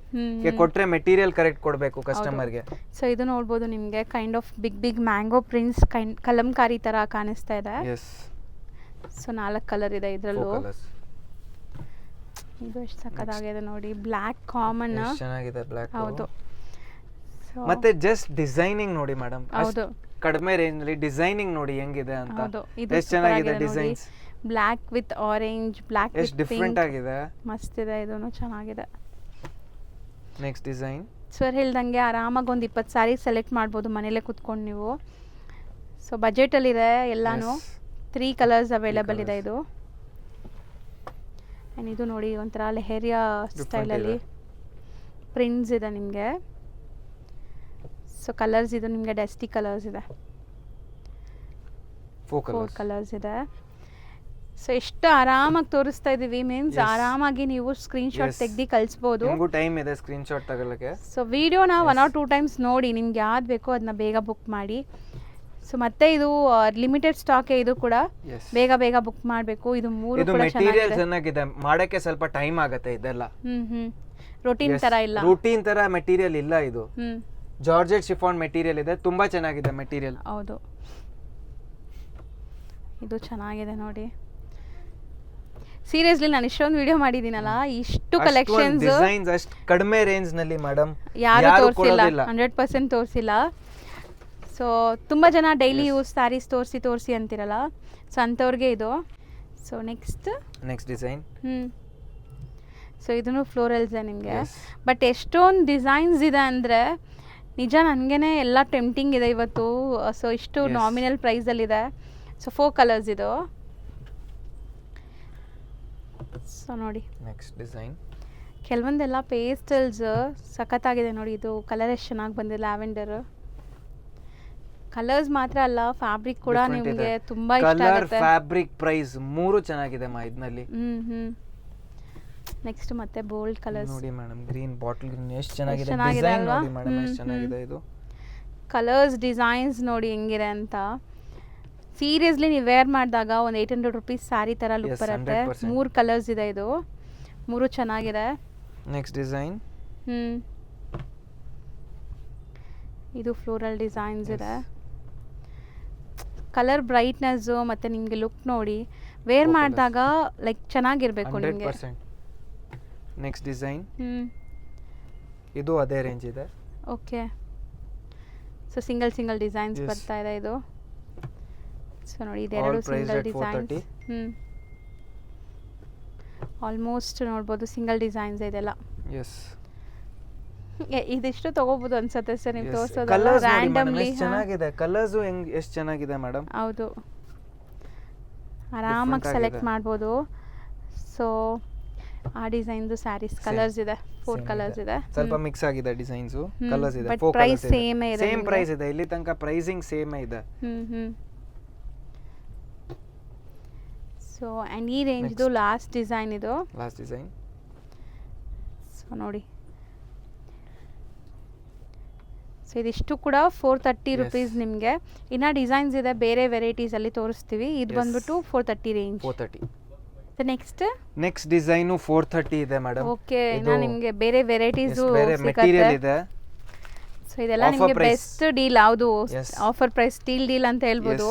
ಕೊಟ್ರೆ ಮೆಟೀರಿಯಲ್ ಕರೆಕ್ಟ್ ಕೊಡಬೇಕು ಕಸ್ಟಮರ್ಗೆ. ಸೊ ಇದು ನೋಡ್ಬೋದು ನಿಮಗೆ kind of big mango prints kalamkari ತರ ಕಾಣಿಸ್ತಾ ಇದೆ. ಸೊ 4 ಕಲರ್ ಇದೆ ಇದರಲ್ಲೂ. ಇದು ಎಷ್ಟು ಸಕ್ಕತ್ತಾಗಿದೆ ನೋಡಿ. ಬ್ಲ್ಯಾಕ್ ಕಾಮನ್ ಚೆನ್ನಾಗಿದೆ. ಬ್ಲ್ಯಾಕ್. ಹೌದು. ಮತ್ತೆ ಜಸ್ಟ್ ಡಿಸೈನಿಂಗ್ ನೋಡಿ ಮೇಡಮ್. ಹೌದು. ಕಡಿಮೆ ರೇಂಜ್ ಅಲ್ಲಿ ಡಿಸೈನಿಂಗ್ ನೋಡಿ ಹೆಂಗಿದೆ ಅಂತ. ಎಷ್ಟು ಚೆನ್ನಾಗಿದೆ designs. Black with orange, black with different ಆಗಿದೆ. ಮಸ್ತ್ ಇದೆ. ಇದೂನು ಚೆನ್ನಾಗಿದೆ. Next design. ಸರ್ ಹೇಳ್ದಂಗೆ ಆರಾಮಾಗಿ ಒಂದು 20 ಸಾರಿ ಸೆಲೆಕ್ಟ್ ಮಾಡ್ಬೋದು ಮನೇಲೆ ಕುತ್ಕೊಂಡು ನೀವು. ಸೊ ಬಜೆಟ್ ಅಲ್ಲಿ ಇದೆ ಎಲ್ಲಾನು. 3 ಕಲರ್ಸ್ ಅವೈಲೇಬಲ್ ಇದೆ ಇದು. ಆ್ಯಂಡ್ ಇದು ನೋಡಿ ಒಂಥರ ಲೆಹರಿಯಾ ಸ್ಟೈಲಲ್ಲಿ ಪ್ರಿಂಟ್ಸ್ ಇದೆ ನಿಮಗೆ. ಸೊ ಕಲರ್ಸ್ ಇದು ನಿಮಗೆ ಡಸ್ಟಿ ಕಲರ್ಸ್ ಇದೆ. 4 ಕಲರ್ಸ್ ಇದೆ. ಸೊ ಎಷ್ಟು ಆರಾಮಾಗಿ ತೋರಿಸ್ತಾ ಇದೀವಿ. ಮೀನ್ಸ್ ಆರಾಮಾಗಿ ನೀವು ಸ್ಕ್ರೀನ್ಶಾಟ್ ತೆಗ್ದು ಕಳಿಸ್ಬೋದು. ನಿಮಗೂ ಟೈಮ್ ಇದೆ ಸ್ಕ್ರೀನ್ಶಾಟ್ ತಗೊಳ್ಳಕ್ಕೆ. ಸೊ ವಿಡಿಯೋನ 1 or 2 ಟೈಮ್ಸ್ ನೋಡಿ. ನಿಮ್ಗೆ ಯಾವ್ದು ಬೇಕೋ ಅದನ್ನ ಬೇಗ ಬುಕ್ ಮಾಡಿ. ಸೊ ಮತ್ತೆ ಇದು ಲಿಮಿಟೆಡ್ ಸ್ಟಾಕ್ ಇದು ಕೂಡ. ಬೇಗ ಬುಕ್ ಮಾಡಬೇಕು. ಇದು 3 ಕೂಡ ಮೆಟೀರಿಯಲ್ ಚೆನ್ನಾಗಿದೆ. ಮಾಡಕ್ಕೆ ಸ್ವಲ್ಪ ಟೈಮ್ ಆಗುತ್ತೆ ಇದೆಲ್ಲ. ರೂಟೀನ್ ತರ ಇಲ್ಲ. ರೂಟೀನ್ ತರ ಮೆಟೀರಿಯಲ್ ಇಲ್ಲ ಇದು. ಜಾರ್ಜೆಟ್ ಶಿಫಾನ್ ಮೆಟೀರಿಯಲ್ ಇದೆ. ತುಂಬಾ ಚೆನ್ನಾಗಿದೆ ಮೆಟೀರಿಯಲ್. ಹೌದು. ಇದು ಚೆನ್ನಾಗಿದೆ ನೋಡಿ. ಸೀರಿಯಸ್ಲಿ ನಾನು ಇಷ್ಟೊಂದು ವಿಡಿಯೋ ಮಾಡಿದ್ದೀನಲ್ಲ, ಇಷ್ಟು ಕಲೆಕ್ಷನ್ಸ್ ಡಿಸೈನ್ಸ್ ಅಷ್ಟು ಕಡಿಮೆ ರೇಂಜ್ ನಲ್ಲಿ ಮೇಡಮ್ ಯಾರು ತೋರಿಸಿಲ್ಲ, 100% ತೋರಿಸಿಲ್ಲ. ಸೊ ತುಂಬ ಜನ ಡೈಲಿ ಯೂಸ್ ಸ್ಯಾರೀಸ್ ತೋರಿಸಿ ಅಂತಿರಲ್ಲ, ಸೊ ಅಂಥವ್ರಿಗೆ ಇದು. So next design. ಸೊ ಇದನ್ನು ಫ್ಲೋರಲ್ಸ್ ನಿಮಗೆ. ಬಟ್ ಎಷ್ಟೊಂದು ಡಿಸೈನ್ಸ್ ಇದೆ ಅಂದರೆ ನಿಜ ನನಗೇ ಎಲ್ಲ ಟೆಂಪ್ಟಿಂಗ್ ಇದೆ ಇವತ್ತು. ಸೊ ಇಷ್ಟು ನಾಮಿನಲ್ ಪ್ರೈಸಲ್ಲಿದೆ. ಸೊ 4 ಕಲರ್ಸ್ ಇದು. ಸೊ ನೋಡಿ ನೆಕ್ಸ್ಟ್ ಡಿಸೈನ್. ಕೆಲವೊಂದೆಲ್ಲ ಪೇಸ್ಟಲ್ಸ್ ಸಖತ್ತಾಗಿದೆ ನೋಡಿ. ಇದು ಕಲರ್ ಎಷ್ಟು ಚೆನ್ನಾಗಿ ಬಂದಿದೆ, ಲ್ಯಾವೆಂಡರ್ ಕಲರ್ಸ್ ಮಾತ್ರ ಅಲ್ಲ, ಫ್ಯಾಬ್ರಿಕ್ ಕೂಡ ನಿಮಗೆ ತುಂಬಾ ಇಷ್ಟ ಆಗುತ್ತೆ. ಕಲರ್, ಫ್ಯಾಬ್ರಿಕ್, ಪ್ರೈಸ್ ಮೂರು ಚೆನ್ನಾಗಿದೆ ಇದರಲ್ಲಿ. ನೆಕ್ಸ್ಟ್ ಮತ್ತೆ ಬೋಲ್ಡ್ ಕಲರ್ಸ್ ನೋಡಿ ಮೇಡಮ್. ಗ್ರೀನ್, ಬಾಟಲ್ ಗ್ರೀನ್ ಎಷ್ಟು ಚೆನ್ನಾಗಿದೆ. ಡಿಸೈನ್ ನೋಡಿ ಮೇಡಮ್ ಎಷ್ಟು ಚೆನ್ನಾಗಿದೆ ಇದು. ಕಲರ್ಸ್, ಡಿಸೈನ್ಸ್ ನೋಡಿ ಹೆಂಗಿದೆ ಅಂತ. ಸೀರಿಯಸ್ಲಿ ನೀವು ವೇರ್ ಮಾಡಿದಾಗ ಒಂದು 800 ರುಪೀಸ್ ಸ್ಯಾರಿ ಥರ ಲುಕ್ ಬರುತ್ತೆ. 3 ಕಲರ್ಸ್ ಇದೆ, ಇದು 3 ಚೆನ್ನಾಗಿದೆ. Next design. ಇದು ಫ್ಲೋರಲ್ ಡಿಸೈನ್ಸ್ ಇದೆ. ಕಲರ್ ಬ್ರೈಟ್ನೆಸ್ಸು ಮತ್ತು ನಿಮಗೆ ಲುಕ್ ನೋಡಿ ವೇರ್ ಮಾಡಿದಾಗ ಲೈಕ್ ಚೆನ್ನಾಗಿರಬೇಕು ನಿಮಗೆ. 100%. Next design. ಇದು ಅದೇ ರೇಂಜ್ ಇದೆ. ಓಕೆ. ಸೊ ಸಿಂಗಲ್ ಡಿಸೈನ್ಸ್ ಬರ್ತಾ ಇದೆ ಇದು. ಸೊ ನೋಡಿ ಇದೆರಡು ಸಿಂಗಲ್ ಡಿಸೈನ್ಸ್. ಆಲ್ಮೋಸ್ಟ್ ನೋಡ್ಬೋದು ಸಿಂಗಲ್ ಡಿಸೈನ್ಸ್ ಇದೆಲ್ಲ. ಎಸ್. ಇದಿಷ್ಟು ತಗೋಬಹುದು ಅನ್ಸುತ್ತೆ ಸರ್ ನೀವು ತೋರಿಸೋದು. ರ್ಯಾಂಡಮ್ಲಿ ಚೆನ್ನಾಗಿದೆ. ಕಲರ್ಸ್ ಎಷ್ಟು ಚೆನ್ನಾಗಿದೆ ಮೇಡಮ್. ಹೌದು, ಆರಾಮಾಗಿ ಸೆಲೆಕ್ಟ್ ಮಾಡ್ಬೋದು. ಸೊ ಆ ಡಿಸೈನ್ದು ಸ್ಯಾರೀಸ್ ಕಲರ್ಸ್ ಇದೆ, 4 ಕಲರ್ಸ್ ಇದೆ. ಸ್ವಲ್ಪ ಮಿಕ್ಸ್ ಆಗಿದೆ ಡಿಸೈನ್ಸ್, ಕಲರ್ಸ್ ಇದೆ. ಬಟ್ ಪ್ರೈಸ್ ಸೇಮ್ ಇದೆ, ಸೇಮ್ ಪ್ರೈಸ್ ಇದೆ. ಇಲ್ಲಿ ತನಕ ಪ್ರೈಸಿಂಗ್ ಸೇಮ್ ಇದೆ. ಸೊ ಅಂಡ್ ಈ ರೇಂಜ್ದು ಲಾಸ್ಟ್ ಡಿಸೈನ್ ಇದು. ಸೊ ನೋಡಿ, ಸೊ ಇದಿಷ್ಟು ಕೂಡ 430 ರುಪೀಸ್ ನಿಮಗೆ. ಇನ್ನು ಡಿಸೈನ್ಸ್ ಇದೆ ಬೇರೆ ವೆರೈಟೀಸ್ ಅಲ್ಲಿ ತೋರಿಸ್ತೀವಿ. ಇದು ಬಂದ್ಬಿಟ್ಟು 430 ರೇಂಜ್. 430. ನೆಕ್ಸ್ಟ್ ಡಿಸೈನು 430 ಇದೆ ಮೇಡಮ್. ಓಕೆ, ಇನ್ನು ನಿಮಗೆ ಬೇರೆ ವೆರೈಟೀಸ್ ಬೇರೆ ಮೆಟೀರಿಯಲ್ ಇದೆ. ಸೊ ಇದೆಲ್ಲ ನಿಮಗೆ ಬೆಸ್ಟ್ ಡೀಲ್. ಯಾವುದು ಆಫರ್ ಪ್ರೈಸ್, ಸ್ಟೀಲ್ ಡೀಲ್ ಅಂತ ಹೇಳ್ಬೋದು.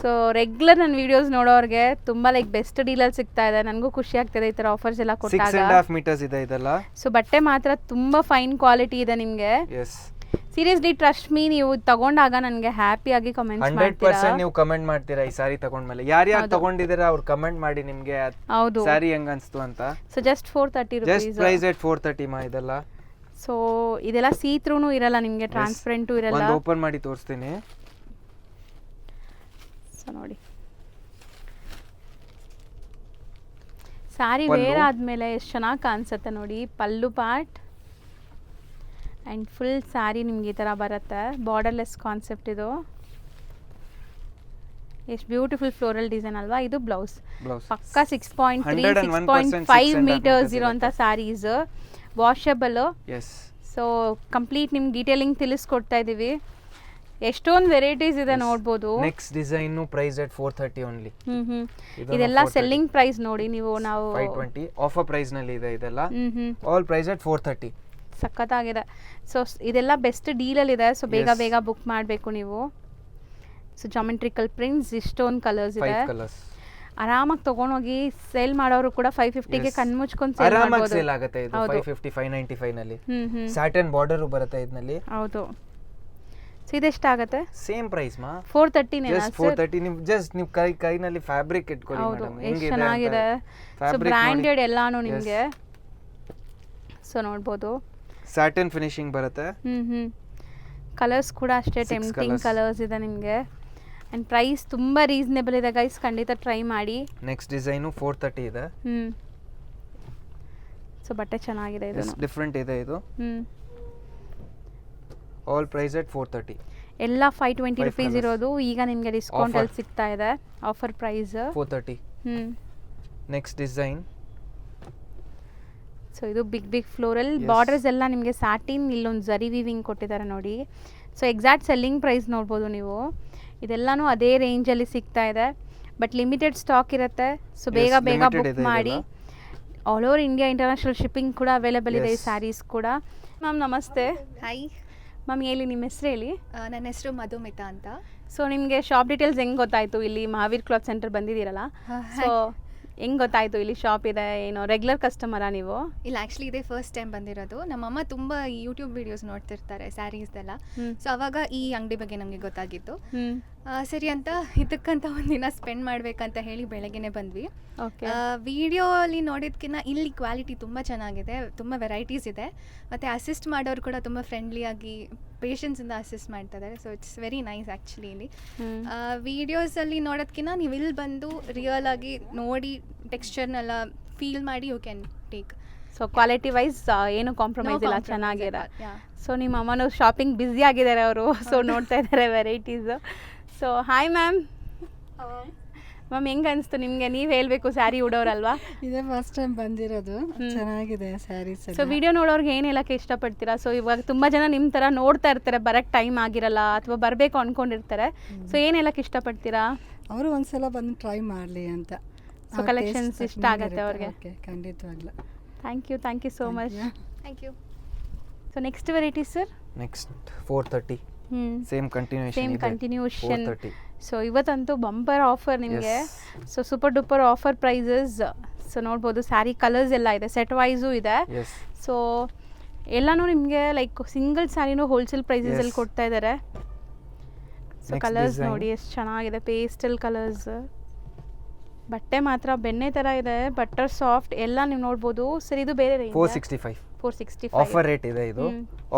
ಸೊ ರೆಗ್ಯುಲರ್ ನನ್ನ ವಿಡಿಯೋಸ್ ನೋಡೋರಿಗೆ ತುಂಬಾ ಲೈಕ್ ಬೆಸ್ಟ್ ಡೀಲಲ್ಲಿ ಸಿಗ್ತಾ ಇದೆ. ನನಗೂ ಖುಷಿ ಆಗ್ತಿದೆ ಈ ಥರ ಆಫರ್ಸ್ ಎಲ್ಲ ಕೊಟ್ಟಾಗ. 6.5 ಮೀಟರ್ಸ್ ಇದೆ ಇದೆಲ್ಲ. ಸೊ ಬಟ್ಟೆ ಮಾತ್ರ ತುಂಬಾ ಫೈನ್ ಕ್ವಾಲಿಟಿ ಇದೆ ನಿಮಗೆ. ಸೀರಿಯಸ್ಲಿ ಟ್ರಸ್ಟ್ ಮೀ, ನೀವು ತಗೊಂಡಾಗ ನನಗೆ ಹ್ಯಾಪಿಯಾಗಿ ಕಮೆಂಟ್ಸ್ ಮಾಡ್ತೀರಾ. 100% ನೀವು ಕಮೆಂಟ್ ಮಾಡ್ತೀರಾ ಈ ಸಾರಿ ತಗೊಂಡ್ಮೇಲೆ. ಯಾರ್ಯಾರು ತಗೊಂಡಿದ್ದೀರಾ ಅವ್ರು ಕಮೆಂಟ್ ಮಾಡಿ ನಿಮಗೆ ಸಾರಿ ಹೆಂಗ್ ಅನ್ಸ್ತು ಅಂತ. So just 430 rupees. Just price at 430 ಮಾ ಇದೆಲ್ಲ. ಸೊ ಇದೆಲ್ಲ ಸೀ-ಥ್ರೂನು ಇರಲ್ಲ ನಿಮಗೆ, ಟ್ರಾನ್ಸ್ಪರೆಂಟು ಇರಲ್ಲ. ಒಂದು ಓಪನ್ ಮಾಡಿ ತೋರಿಸ್ತೀನಿ. ಸೊ ನೋಡಿ, ಸಾರಿ ವೇರ್ ಆದ್ಮೇಲೆ ಎಷ್ಟು ಚೆನ್ನಾಗಿ ಕಾಣಿಸುತ್ತೆ ನೋಡಿ. ಪಲ್ಲು ಪಾರ್ಟ್ ಆ್ಯಂಡ್ ಫುಲ್ ಸ್ಯಾರಿ ನಿಮ್ಗೆ ಈ ಥರ ಬರುತ್ತೆ. ಬಾರ್ಡರ್ಲೆಸ್ ಕಾನ್ಸೆಪ್ಟ್ ಇದು. ಎಷ್ಟು ಬ್ಯೂಟಿಫುಲ್ ಫ್ಲೋರಲ್ ಡಿಸೈನ್ ಅಲ್ವಾ. ಇದು ಬ್ಲೌಸ್ ಪಕ್ಕಾ 6.3 6.5 ಮೀಟರ್ಸ್ ಇರೋಂಥ ಸ್ಯಾರೀಸ್, ವಾಷಬಲ್. ಸೊ ಕಂಪ್ಲೀಟ್ ನಿಮ್ಗೆ ಡೀಟೇಲಿಂಗ್ ತಿಳಿಸ್ಕೊಡ್ತಾ ಇದ್ದೀವಿ. ಎಷ್ಟೊಂದು ವೆರೈಟೀಸ್ ಇದೆ ನೋಡ್ಬೋದು. Next design price at 430 only. ಇದೆಲ್ಲ ಸೆಲ್ಲಿಂಗ್ ಪ್ರೈಸ್ ನೋಡಿ ನೀವು. ನಾವು 520 ಆಫರ್ ಪ್ರೈಸ್ ನಲ್ಲಿ ಇದೆ ಇದೆಲ್ಲ. All price at 430. ಸಖತ್ತಾಗಿದೆ. ಸೊ ಇದೆಲ್ಲ ಬೆಸ್ಟ್ ಡೀಲಲ್ಲಿ ಇದೆ. ಸೊ ಬೇಗ ಬುಕ್ ಮಾಡಬೇಕು ನೀವು. ಸೊ ಜಾಮೆಟ್ರಿಕಲ್ ಪ್ರಿಂಟ್ಸ್, ಇಷ್ಟೊಂದು ಕಲರ್ಸ್ ಇದೆ. ಆರಾಮಾಗಿ ತಗೊಂಡೋಗಿ ಸೇಲ್ ಮಾಡೋರು ಕೂಡ 550ಗೆ ಕಣ್ಮುಚ್ಕೊಂಡು ಸೇಲ್ ಮಾಡಬಹುದು. ಸೇಲ್ ಆಗುತ್ತೆ ಇದು 550 595 ನಲ್ಲಿ. ಸ್ಯಾಟನ್ ಬಾರ್ಡರ್ ಬರುತ್ತೆ ಇದರಲ್ಲಿ. ಹೌದು. ಸೊ ಇದೆಷ್ಟಾಗುತ್ತೆ? ಸೇಮ್ ಪ್ರೈಸ್ ಮಾ 430 ನೇ. ಜಸ್ಟ್ 430. ನೀವು ಜಸ್ಟ್ ನೀವು ಕೈನಲ್ಲಿ ಫ್ಯಾಬ್ರಿಕ್ ಇಟ್ಕೊಳ್ಳಿ ಮೇಡಂ. ಹೆಂಗಿದೆ ಚೆನ್ನಾಗಿದೆ. ಸೊ ಬ್ರಾಂಡೆಡ್ ಎಲ್ಲಾನು ನಿಮಗೆ. ಸೊ ನೋಡಬಹುದು ಸ್ಯಾಟನ್ ಫಿನಿಶಿಂಗ್ ಬರುತ್ತೆ. ಕಲರ್ಸ್ ಕೂಡ ಅಷ್ಟೇ ಟೆಂಪ್ಟಿಂಗ್ ಕಲರ್ಸ್ ಇದೆ ನಿಮಗೆ. ಅಂಡ್ ಪ್ರೈಸ್ ತುಂಬಾ ರೀಸನೇಬಲ್ ಇದೆ ಗೈಸ್, ಖಂಡಿತ ಟ್ರೈ ಮಾಡಿ. ನೆಕ್ಸ್ಟ್ ಡಿಸೈನು 430 ಇದೆ. ಸೊ ಬಟ್ಟೆ ಚೆನ್ನಾಗಿದೆ, ಇದು ಡಿಫರೆಂಟ್ ಇದೆ ಇದು. All price at 430. ಎಲ್ಲ 520 ರುಪೀಸ್ ಇರೋದು ಈಗ ನಿಮಗೆ ಡಿಸ್ಕೌಂಟ್ ಅಲ್ಲಿ ಸಿಗ್ತಾ ಇದೆ. Offer price 430. Next design. So ಇದು ಬಿಗ್ ಫ್ಲೋರಲ್ ಬಾರ್ಡರ್ಸ್ ಎಲ್ಲ ನಿಮಗೆ ಸ್ಯಾಟಿನ್, ಇಲ್ಲೊಂದು ಜರಿ ವೀವಿಂಗ್ ಕೊಟ್ಟಿದ್ದಾರೆ ನೋಡಿ. ಸೊ ಎಕ್ಸಾಕ್ಟ್ ಸೆಲ್ಲಿಂಗ್ ಪ್ರೈಸ್ ನೋಡ್ಬೋದು ನೀವು. ಇದೆಲ್ಲನೂ ಅದೇ ರೇಂಜಲ್ಲಿ ಸಿಗ್ತಾ ಇದೆ, ಬಟ್ ಲಿಮಿಟೆಡ್ ಸ್ಟಾಕ್ ಇರುತ್ತೆ. ಸೊ ಬೇಗ ಬುಕ್ ಮಾಡಿ. All over India international shipping ಕೂಡ ಅವೈಲೇಬಲ್ ಇದೆ ಈ ಸ್ಯಾರೀಸ್ ಕೂಡ. ಮ್ಯಾಮ್ ನಮಸ್ತೆ. ಹಾಯ್ ಮ್ಯಾಮ್, ಹೇಳಿ ನಿಮ್ಮ ಹೆಸರು ಹೇಳಿ. ನನ್ನ ಹೆಸರು ಮಧುಮಿತಾ ಅಂತ. ಸೊ ನಿಮಗೆ ಶಾಪ್ ಡೀಟೇಲ್ಸ್ ಹೆಂಗೆ ಗೊತ್ತಾಯಿತು? ಇಲ್ಲಿ ಮಹಾವೀರ್ ಕ್ಲಾತ್ ಸೆಂಟರ್ ಬಂದಿದ್ದೀರಲ್ಲ, ಸೊ ಹೆಂಗ್ ಗೊತ್ತಾಯ್ತು ಇಲ್ಲಿ ಶಾಪ್ ಇದೆ ಏನೋ ರೆಗ್ಯುಲರ್ ಕಸ್ಟಮರಾ ನೀವು? ಇಲ್ಲ, ಆ್ಯಕ್ಚುಲಿ ಇದೇ ಫಸ್ಟ್ ಟೈಮ್ ಬಂದಿರೋದು. ನಮ್ಮಮ್ಮ ತುಂಬ ಯೂಟ್ಯೂಬ್ ವಿಡಿಯೋಸ್ ನೋಡ್ತಿರ್ತಾರೆ ಸ್ಯಾರೀಸ್ದೆಲ್ಲ. ಸೊ ಅವಾಗ ಈ ಅಂಗಡಿ ಬಗ್ಗೆ ನಮಗೆ ಗೊತ್ತಾಗಿತ್ತು. ಸರಿ ಅಂತ ಇದಕ್ಕಂತ ಒಂದಿನ ಸ್ಪೆಂಡ್ ಮಾಡಬೇಕಂತ ಹೇಳಿ ಬೆಳಗ್ಗೆನೆ ಬಂದ್ವಿ. ವಿಡಿಯೋ ಅಲ್ಲಿ ನೋಡಿದ್ಕಿಂತ ಇಲ್ಲಿ ಕ್ವಾಲಿಟಿ ತುಂಬ ಚೆನ್ನಾಗಿದೆ, ತುಂಬ ವೆರೈಟೀಸ್ ಇದೆ. ಮತ್ತು ಅಸಿಸ್ಟ್ ಮಾಡೋರು ಕೂಡ ತುಂಬ ಫ್ರೆಂಡ್ಲಿಯಾಗಿ ಪೇಷನ್ಸಿಂದ ಅಸಿಸ್ಟ್ ಮಾಡ್ತಾ ಇದ್ದಾರೆ. So it's very nice actually. ಇಲ್ಲಿ ವಿಡಿಯೋಸಲ್ಲಿ ನೋಡೋದಕ್ಕಿಂತ ನೀವು ಇಲ್ಲಿ ಬಂದು ರಿಯಲ್ ಆಗಿ ನೋಡಿ ಟೆಕ್ಸ್ಚರ್ನೆಲ್ಲ ಫೀಲ್ ಮಾಡಿ you can take. So quality wise ಏನು ಕಾಂಪ್ರಮೈಸ್ ಇಲ್ಲ, ಚೆನ್ನಾಗಿದೆ. ಸೊ ನಿಮ್ಮ ಅಮ್ಮನೂ ಶಾಪಿಂಗ್ ಬ್ಯುಸಿ ಆಗಿದ್ದಾರೆ ಅವರು, ಸೊ ನೋಡ್ತಾ ಇದ್ದಾರೆ varieties. So hi ma'am. Ma'am ಹೆಂಗೆ ಅನಿಸ್ತು ನಿಮಗೆ? ನೀವು ಹೇಳಬೇಕು, ಸ್ಯಾರಿ ಉಡೋರಲ್ವಾ? ಇದೇ ಫಸ್ಟ್ ಟೈಮ್ ಬಂದಿರೋದು, ಚೆನ್ನಾಗಿದೆ ಸ್ಯಾರೀಸ್. ಸೊ ವಿಡಿಯೋ ನೋಡೋರ್ಗೆ ಏನು ಹೇಳಕ್ಕೆ ಇಷ್ಟಪಡ್ತೀರಾ? ಸೊ ಇವಾಗ ತುಂಬ ಜನ ನಿಮ್ಮ ಥರ ನೋಡ್ತಾ ಇರ್ತಾರೆ, ಬರೋಕ್ಕೆ ಟೈಮ್ ಆಗಿರಲ್ಲ ಅಥವಾ ಬರಬೇಕು ಅಂದ್ಕೊಂಡಿರ್ತಾರೆ. ಸೊ ಏನು ಹೇಳಕ್ಕೆ ಇಷ್ಟಪಡ್ತೀರಾ? ಅವರು ಒಂದ್ಸಲ ಬಂದು ಟ್ರೈ ಮಾಡಲಿ ಅಂತ. ಸೊ ಕಲೆಕ್ಷನ್ಸ್ ಇಷ್ಟ ಆಗುತ್ತೆ ಅವ್ರಿಗೆ. ಖಂಡಿತವಾಗ್ಲೂ. Thank you so much. Thank you. So next varieties sir? Next 430 same continuation. So ಇವತ್ತಂತೂ ಬಂಪರ್ ಆಫರ್ ನಿಮಗೆ. So super duper offer prices. So ನೋಡ್ಬೋದು ಸ್ಯಾರಿ ಕಲರ್ಸ್ ಎಲ್ಲ ಇದೆ, ಸೆಟ್ ವೈಸು ಇದೆ. ಸೊ ಎಲ್ಲನೂ ನಿಮಗೆ ಲೈಕ್ ಸಿಂಗಲ್ ಸ್ಯಾರಿನೂ ಹೋಲ್ಸೇಲ್ ಪ್ರೈಸಸಲ್ಲಿ ಕೊಡ್ತಾ ಇದ್ದಾರೆ. ಸೊ ಕಲರ್ಸ್ ನೋಡಿ ಎಷ್ಟು ಚೆನ್ನಾಗಿದೆ, ಪೇಸ್ಟಲ್ ಕಲರ್ಸ್. ಬಟ್ಟೆ ಮಾತ್ರ ಬೆಣ್ಣೆ ಥರ ಇದೆ, ಬಟರ್ ಸಾಫ್ಟ್ ಎಲ್ಲ ನೀವು ನೋಡ್ಬೋದು. ಸರ್ ಇದು ಬೇರೆ ರೇಂಜ್ 465 ಆಫರ್ ರೇಟ್ ಇದೆ. ಇದು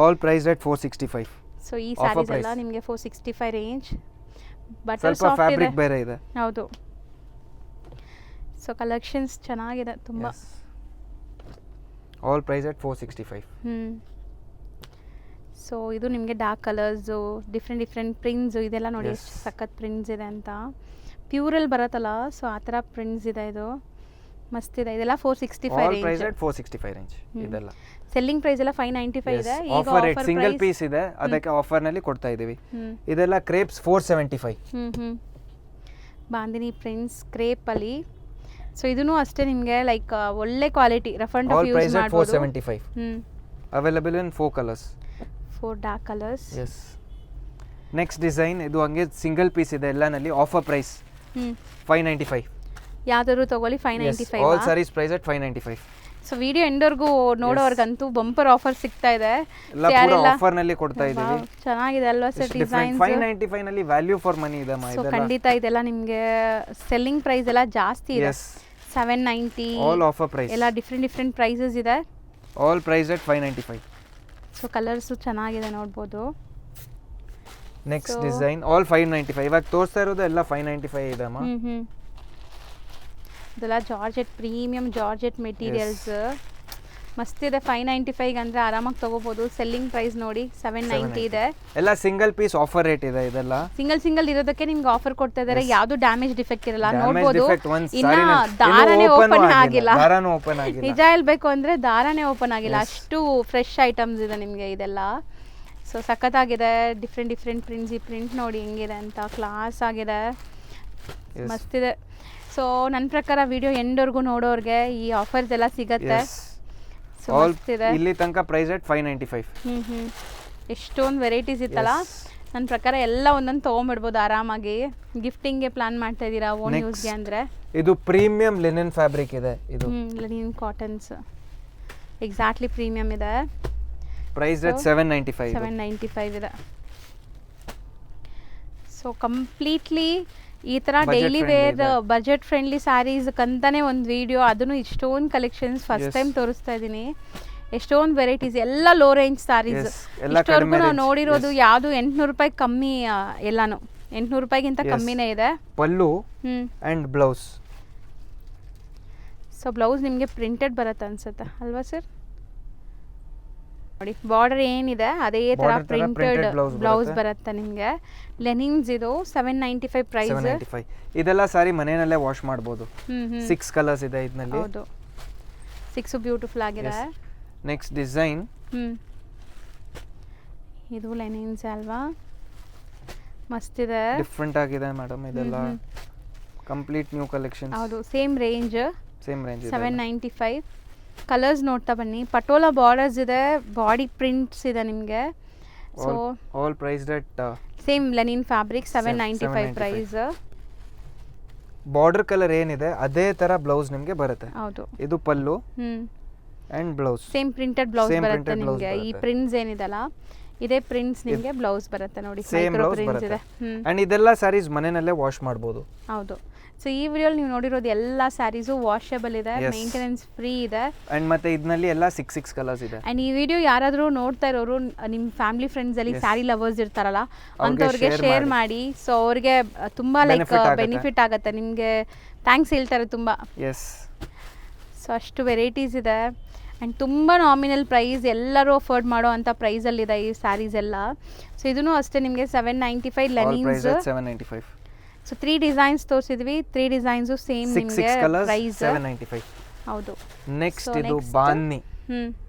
ಆಲ್ ಪ್ರೈಸ್ ರೇಟ್ 465. ಸೊ ಈ ಸ್ಯಾರೀಸ್ ಎಲ್ಲ ನಿಮಗೆ 465 ರೇಂಜ್. ಬಟರ್ ಸ್ವಲ್ಪ ಫ್ಯಾಬ್ರಿಕ್ ಬೇರೆ ಇದೆ. ಹೌದು. ಸೊ ಕಲೆಕ್ಷನ್ಸ್ ಚೆನ್ನಾಗಿದೆ ತುಂಬ. All price rate 465. ಸೊ ಇದು ನಿಮಗೆ ಡಾರ್ಕ್ ಕಲರ್ಸು, ಡಿಫ್ರೆಂಟ್ ಪ್ರಿಂಟ್ಸ್ ಇದೆಲ್ಲ ನೋಡಿ ಎಷ್ಟು ಸಖತ್ ಪ್ರಿಂಟ್ಸ್ ಇದೆ ಅಂತ. ಪ್ಯೂರಲ್ಲಿ ಬರುತ್ತಲ್ಲ, ಸೊ ಆ ಥರ ಪ್ರಿಂಟ್ಸ್ ಇದೆ. ಇದು ಮಸ್ತ್ ಇದೆ. ಇದೆಲ್ಲ 465 ರೇಂಜ್. Price rate 465 range. ಇದೆಲ್ಲ ಸೆಲ್ಲಿಂಗ್ ಪ್ರೈಸ್ ಎಲ್ಲ 595 ಇದೆ. ಈಗ ಆಫರ್ ರೇಟ್ ಸಿಂಗಲ್ ಪೀಸ್ ಇದೆ, ಅದಕ್ಕೆ ಆಫರ್ ನಲ್ಲಿ ಕೊಡ್ತಾ ಇದೀವಿ. ಇದೆಲ್ಲ ಕ್ರೇಪ್ಸ್ 475. ಬಾಂದಿನಿ ಪ್ರಿಂಟ್ಸ್ ಕ್ರೇಪ್ ಅಲ್ಲಿ. ಸೊ ಇದನ್ನು ಅಷ್ಟೇ ನಿಮಗೆ ಲೈಕ್ ಒಳ್ಳೆ quality, rough and tough use ಮಾಡಬಹುದು. 475. Available in 4 colours, 4 dark colours. Yes. Next design ಇದು ಹಂಗೆ ಸಿಂಗಲ್ ಪೀಸ್ ಇದೆ, ಎಲ್ಲನಲ್ಲಿ ಆಫರ್ ಪ್ರೈಸ್ 595. ಯಾವ್ದಾದ್ರು ತಗೊಳ್ಳಿ 595. All saris price at 595. So video ಎಂಡವರೆಗೂ ನೋಡೋರ್ಗಂತೂ ಬಂಪರ್ ಆಫರ್ ಸಿಗ್ತಾ ಇದೆ. ಎಲ್ಲ ಆಫರ್ ನಲ್ಲಿ ಕೊಡ್ತಾ ಇದೀವಿ. ಚೆನ್ನಾಗಿದೆ ಅಲ್ವಾ ಸರ್ ಡಿಸೈನ್ಸ್? 595 ನಲ್ಲಿ ವ್ಯಾಲ್ಯೂ ಫಾರ್ ಮನಿ ಇದೆ ಮಾ. ಸೊ ಖಂಡಿತ ಇದೆಲ್ಲ ನಿಮಗೆ ಸೆಲ್ಲಿಂಗ್ ಪ್ರೈಸ್ ಎಲ್ಲ ಜಾಸ್ತಿ ಇದೆ. 790 ಆಲ್ ಆಫರ್ ಪ್ರೈಸ್. ಎಲ್ಲ ಡಿಫ್ರೆಂಟ್ ಪ್ರೈಸಸ್ ಇದೆ. All price at 595. So colours ಚೆನ್ನಾಗಿದೆ ನೋಡ್ಬೋದು. Next design all 595. ಇವಾಗ ತೋರಿಸ್ತಾ ಇರೋದು ಎಲ್ಲ 595 ಇದೆ ಮಾ. ಇದೆಲ್ಲ ಜಾರ್ಜೆಟ್, ಪ್ರೀಮಿಯಂ ಜಾರ್ಜೆಟ್ ಮೆಟೀರಿಯಲ್ಸ್ ಮಸ್ತ್ ಇದೆ. 595 ಅಂದ್ರೆ ಆರಾಮಾಗಿ ತಗೋಬಹುದು. ಸೆಲ್ಲಿಂಗ್ ಪ್ರೈಸ್ ನೋಡಿ 790 ಇದೆ. ಎಲ್ಲ ಸಿಂಗಲ್ ಪೀಸ್ ಆಫರ್ ರೇಟ್ ಇದೆ. ಇದೆಲ್ಲ ಸಿಂಗಲ್ ಇರೋದಕ್ಕೆ ನಿಮ್ಗೆ ಆಫರ್ ಕೊಡ್ತಾ ಇದ್ದಾರೆ. ಯಾವುದು ಡ್ಯಾಮೇಜ್ ಡಿಫೆಕ್ಟ್ ಇರಲ್ಲ. ನೋಡಬಹುದು ಇನ್ನ ದಾರನೇ ಓಪನ್ ಆಗಿಲ್ಲ. ನಿಜ ಹೇಳ್ಬೇಕು ಅಂದ್ರೆ ದಾರನೇ ಓಪನ್ ಆಗಿಲ್ಲ, ಅಷ್ಟು ಫ್ರೆಶ್ ಐಟಮ್ಸ್ ಇದೆ ನಿಮಗೆ ಇದೆಲ್ಲ. ಸೊ ಸಖತ್ತಾಗಿದೆ. Different prints. ಈ ಪ್ರಿಂಟ್ ನೋಡಿ ಹೆಂಗಿದೆ ಅಂತ, ಕ್ಲಾಸ್ ಆಗಿದೆ, ಮಸ್ತಿದೆ. ಸೊ ನನ್ನ ಪ್ರಕಾರ ವಿಡಿಯೋ ಎಂಡ್ವರೆಗೂ ನೋಡೋರ್ಗೆ ಈ ಆಫರ್ಸ್ ಎಲ್ಲ ಸಿಗತ್ತೆ. ಸೊ ಮಸ್ತಿದೆ. ಇಲ್ಲಿ ತನಕ ಪ್ರೈಸ್ ರೇಟ್ 595. ಎಷ್ಟೊಂದು ವೆರೈಟೀಸ್ ಇತ್ತಲ್ಲ. ನನ್ನ ಪ್ರಕಾರ ಎಲ್ಲ ಒಂದೊಂದು ತೊಗೊಂಬಿಡ್ಬೋದು ಆರಾಮಾಗಿ. ಗಿಫ್ಟಿಂಗ್ಗೆ ಪ್ಲಾನ್ ಮಾಡ್ತಾ ಇದ್ದೀರಾ ಓನ್ ಯೂಸ್ಗೆ ಅಂದರೆ. ಇದು ಪ್ರೀಮಿಯಂ ಲಿನನ್ ಫ್ಯಾಬ್ರಿಕ್ ಇದೆ. ಇದು ಲಿನನ್ ಕಾಟನ್ಸ್ ಎಕ್ಸಾಕ್ಟ್ಲಿ ಪ್ರೀಮಿಯಂ ಇದೆ. ಪ್ರೈಸ್ ರೇಟ್ 795 ಇದೆ. ಸೊ ಕಂಪ್ಲೀಟ್ಲಿ ಈ ಥರ daily wear budget friendly saris ಅಂತಾನೆ ಒಂದು ವಿಡಿಯೋ, ಅದನ್ನು ಇಷ್ಟೊಂದು ಕಲೆಕ್ಷನ್ಸ್ ಫಸ್ಟ್ ಟೈಮ್ ತೋರಿಸ್ತಾ ಇದ್ದೀನಿ. ಎಷ್ಟೊಂದು ವೆರೈಟೀಸ್, ಎಲ್ಲ ಲೋ ರೇಂಜ್ ಸ್ಯಾರೀಸ್. ಇಷ್ಟವರೆಗೂ ನಾವು ನೋಡಿರೋದು ಯಾವುದು 800 ರೂಪಾಯಿ ಕಮ್ಮಿ, ಎಲ್ಲಾನು 800 ರೂಪಾಯಿಗಿಂತ ಕಮ್ಮಿನೇ ಇದೆ. ಪಲ್ಲು ಅಂಡ್ ಬ್ಲೌಸ್. ಸೊ ಬ್ಲೌಸ್ ನಿಮಗೆ ಪ್ರಿಂಟೆಡ್ ಬರುತ್ತೆ ಅನ್ಸುತ್ತೆ ಅಲ್ವಾ ಸರ್? ನೋಡಿ ಬಾರ್ಡರ್ ಏನಿದೆ ಅದೇ ತರ ಪ್ರಿಂಟೆಡ್ ಬ್ಲೌಸ್ ಬರುತ್ತೆ ನಿಮಗೆ. ಲೆನಿನ್ಸ್ ಇದು 795 ಪ್ರೈಸ್. 795. ಇದೆಲ್ಲ ಸಾರಿ ಮನೆಯಲ್ಲೇ ವಾಶ್ ಮಾಡಬಹುದು. 6 ಕಲರ್ಸ್ ಇದೆ ಇದರಲ್ಲಿ. ಹೌದು, 6 ಬ್ಯೂಟಿಫುಲ್ ಆಗಿದೆ. ನೆಕ್ಸ್ಟ್ ಡಿಸೈನ್ ಇದು ಲೆನಿನ್ಸ್ ಅಲ್ವಾ, ಮಸ್ತ್ ಇದೆ, ಡಿಫರೆಂಟ್ ಆಗಿದೆ ಮೇಡಮ್. ಇದೆಲ್ಲ ಕಂಪ್ಲೀಟ್ ನ್ಯೂ ಕಲೆಕ್ಷನ್ಸ್. ಹೌದು, ಸೇಮ್ ರೇಂಜ್ 795. ಕಲರ್ಸ್ ನೋಡ್ತಾ ಬನ್ನಿ. ಪಟೋಲಾ ಬಾರ್ಡರ್ಸ್ ಇದೆ, ಬಾಡಿ ಪ್ರಿಂಟ್ಸ್ ಇದೆ ನಿಮಗೆ. So all price rate same linen fabric 795 price. Border colour ಏನಿದೆ ಅದೇ ತರ ಬ್ಲೌಸ್ ನಿಮಗೆ ಬರುತ್ತೆ. ಹೌದು. ಇದು pallu hmm and blouse same printed blouse Same ಬರುತ್ತೆ printed blouse ನಿಮಗೆ. ಈ ಬರುತ್ತೆ. ಪ್ರಿಂಟ್ಸ್ ಏನಿದಲ್ಲ ಇದೇ ಪ್ರಿಂಟ್ಸ್ ನಿಮಗೆ ಬ್ಲೌಸ್ ಬರುತ್ತೆ ನೋಡಿ. ಸೇಮ್ ಮೈಕ್ರೋ ಬ್ಲೌಸ್ ಪ್ರಿಂಟ್ಸ್ ಇದೆ. ಬರುತ್ತೆ ಅಂಡ್ ಇದೆಲ್ಲ ಸ್ಯಾರೀಸ್ ಮನೆಯಲ್ಲೇ ವಾಶ್ ಮಾಡ್ಬೋದು. ಹೌದು. ಸೊ ಈ ವಿಡಿಯೋಲಿ ನೀವು ನೋಡಿರೋದು ಎಲ್ಲ ಸ್ಯಾರೀಸು ವಾಷಬಲ್ ಇದೆ, Yes. ಮೇಂಟೆನೆನ್ಸ್ ಫ್ರೀ ಇದೆ. ಅಂಡ್ ಮತ್ತೆ ಇದರಲ್ಲಿ ಎಲ್ಲ 6 ಕಲರ್ಸ್ ಇದೆ. ಅಂಡ್ ಈ ವಿಡಿಯೋ ಯಾರಾದರೂ ನೋಡ್ತಾ ಇರೋರು ನಿಮ್ಮ ಫ್ಯಾಮಿಲಿ ಫ್ರೆಂಡ್ಸ್ ಅಲ್ಲಿ ಸ್ಯಾರಿ ಲವರ್ಸ್ ಇರ್ತಾರಲ್ಲ ಅಂಥವ್ರಿಗೆ share ಶೇರ್ ಮಾಡಿ. ಸೊ ಅವ್ರಿಗೆ ತುಂಬಾ ಲೈಕ್ Benefit ಆಗುತ್ತೆ. ಬೆನಿಫಿಟ್ ಆಗುತ್ತೆ, ನಿಮಗೆ ಥ್ಯಾಂಕ್ಸ್ ಹೇಳ್ತಾರೆ ತುಂಬ. ಎಸ್. ಸೊ ಅಷ್ಟು ವೆರೈಟೀಸ್ ಇದೆ ಆ್ಯಂಡ್ ತುಂಬ ನಾಮಿನಲ್ ಪ್ರೈಸ್, ಎಲ್ಲರೂ ಅಫೋರ್ಡ್ ಮಾಡೋ ಅಂಥ ಪ್ರೈಸಲ್ಲಿದೆ ಈ ಸ್ಯಾರೀಸ್ ಎಲ್ಲ. ಸೊ ಇದೂ ಅಷ್ಟೇ ನಿಮಗೆ 795 ಲೆನಿನ್ಸ್. 795. ಸೊ 3 ಡಿಸೈನ್ಸ್ ತೋರಿಸಿದ್ವಿ, 3 ಡಿಸೈನ್ಸು ಸೇಮ್ ನಿಮಗೆ ಪ್ರೈಸ್ 795. ಹೌದು. ನೆಕ್ಸ್ಟ್ So ಇದು next- ಬಾನ್ನಿ. ಹ್ಞೂ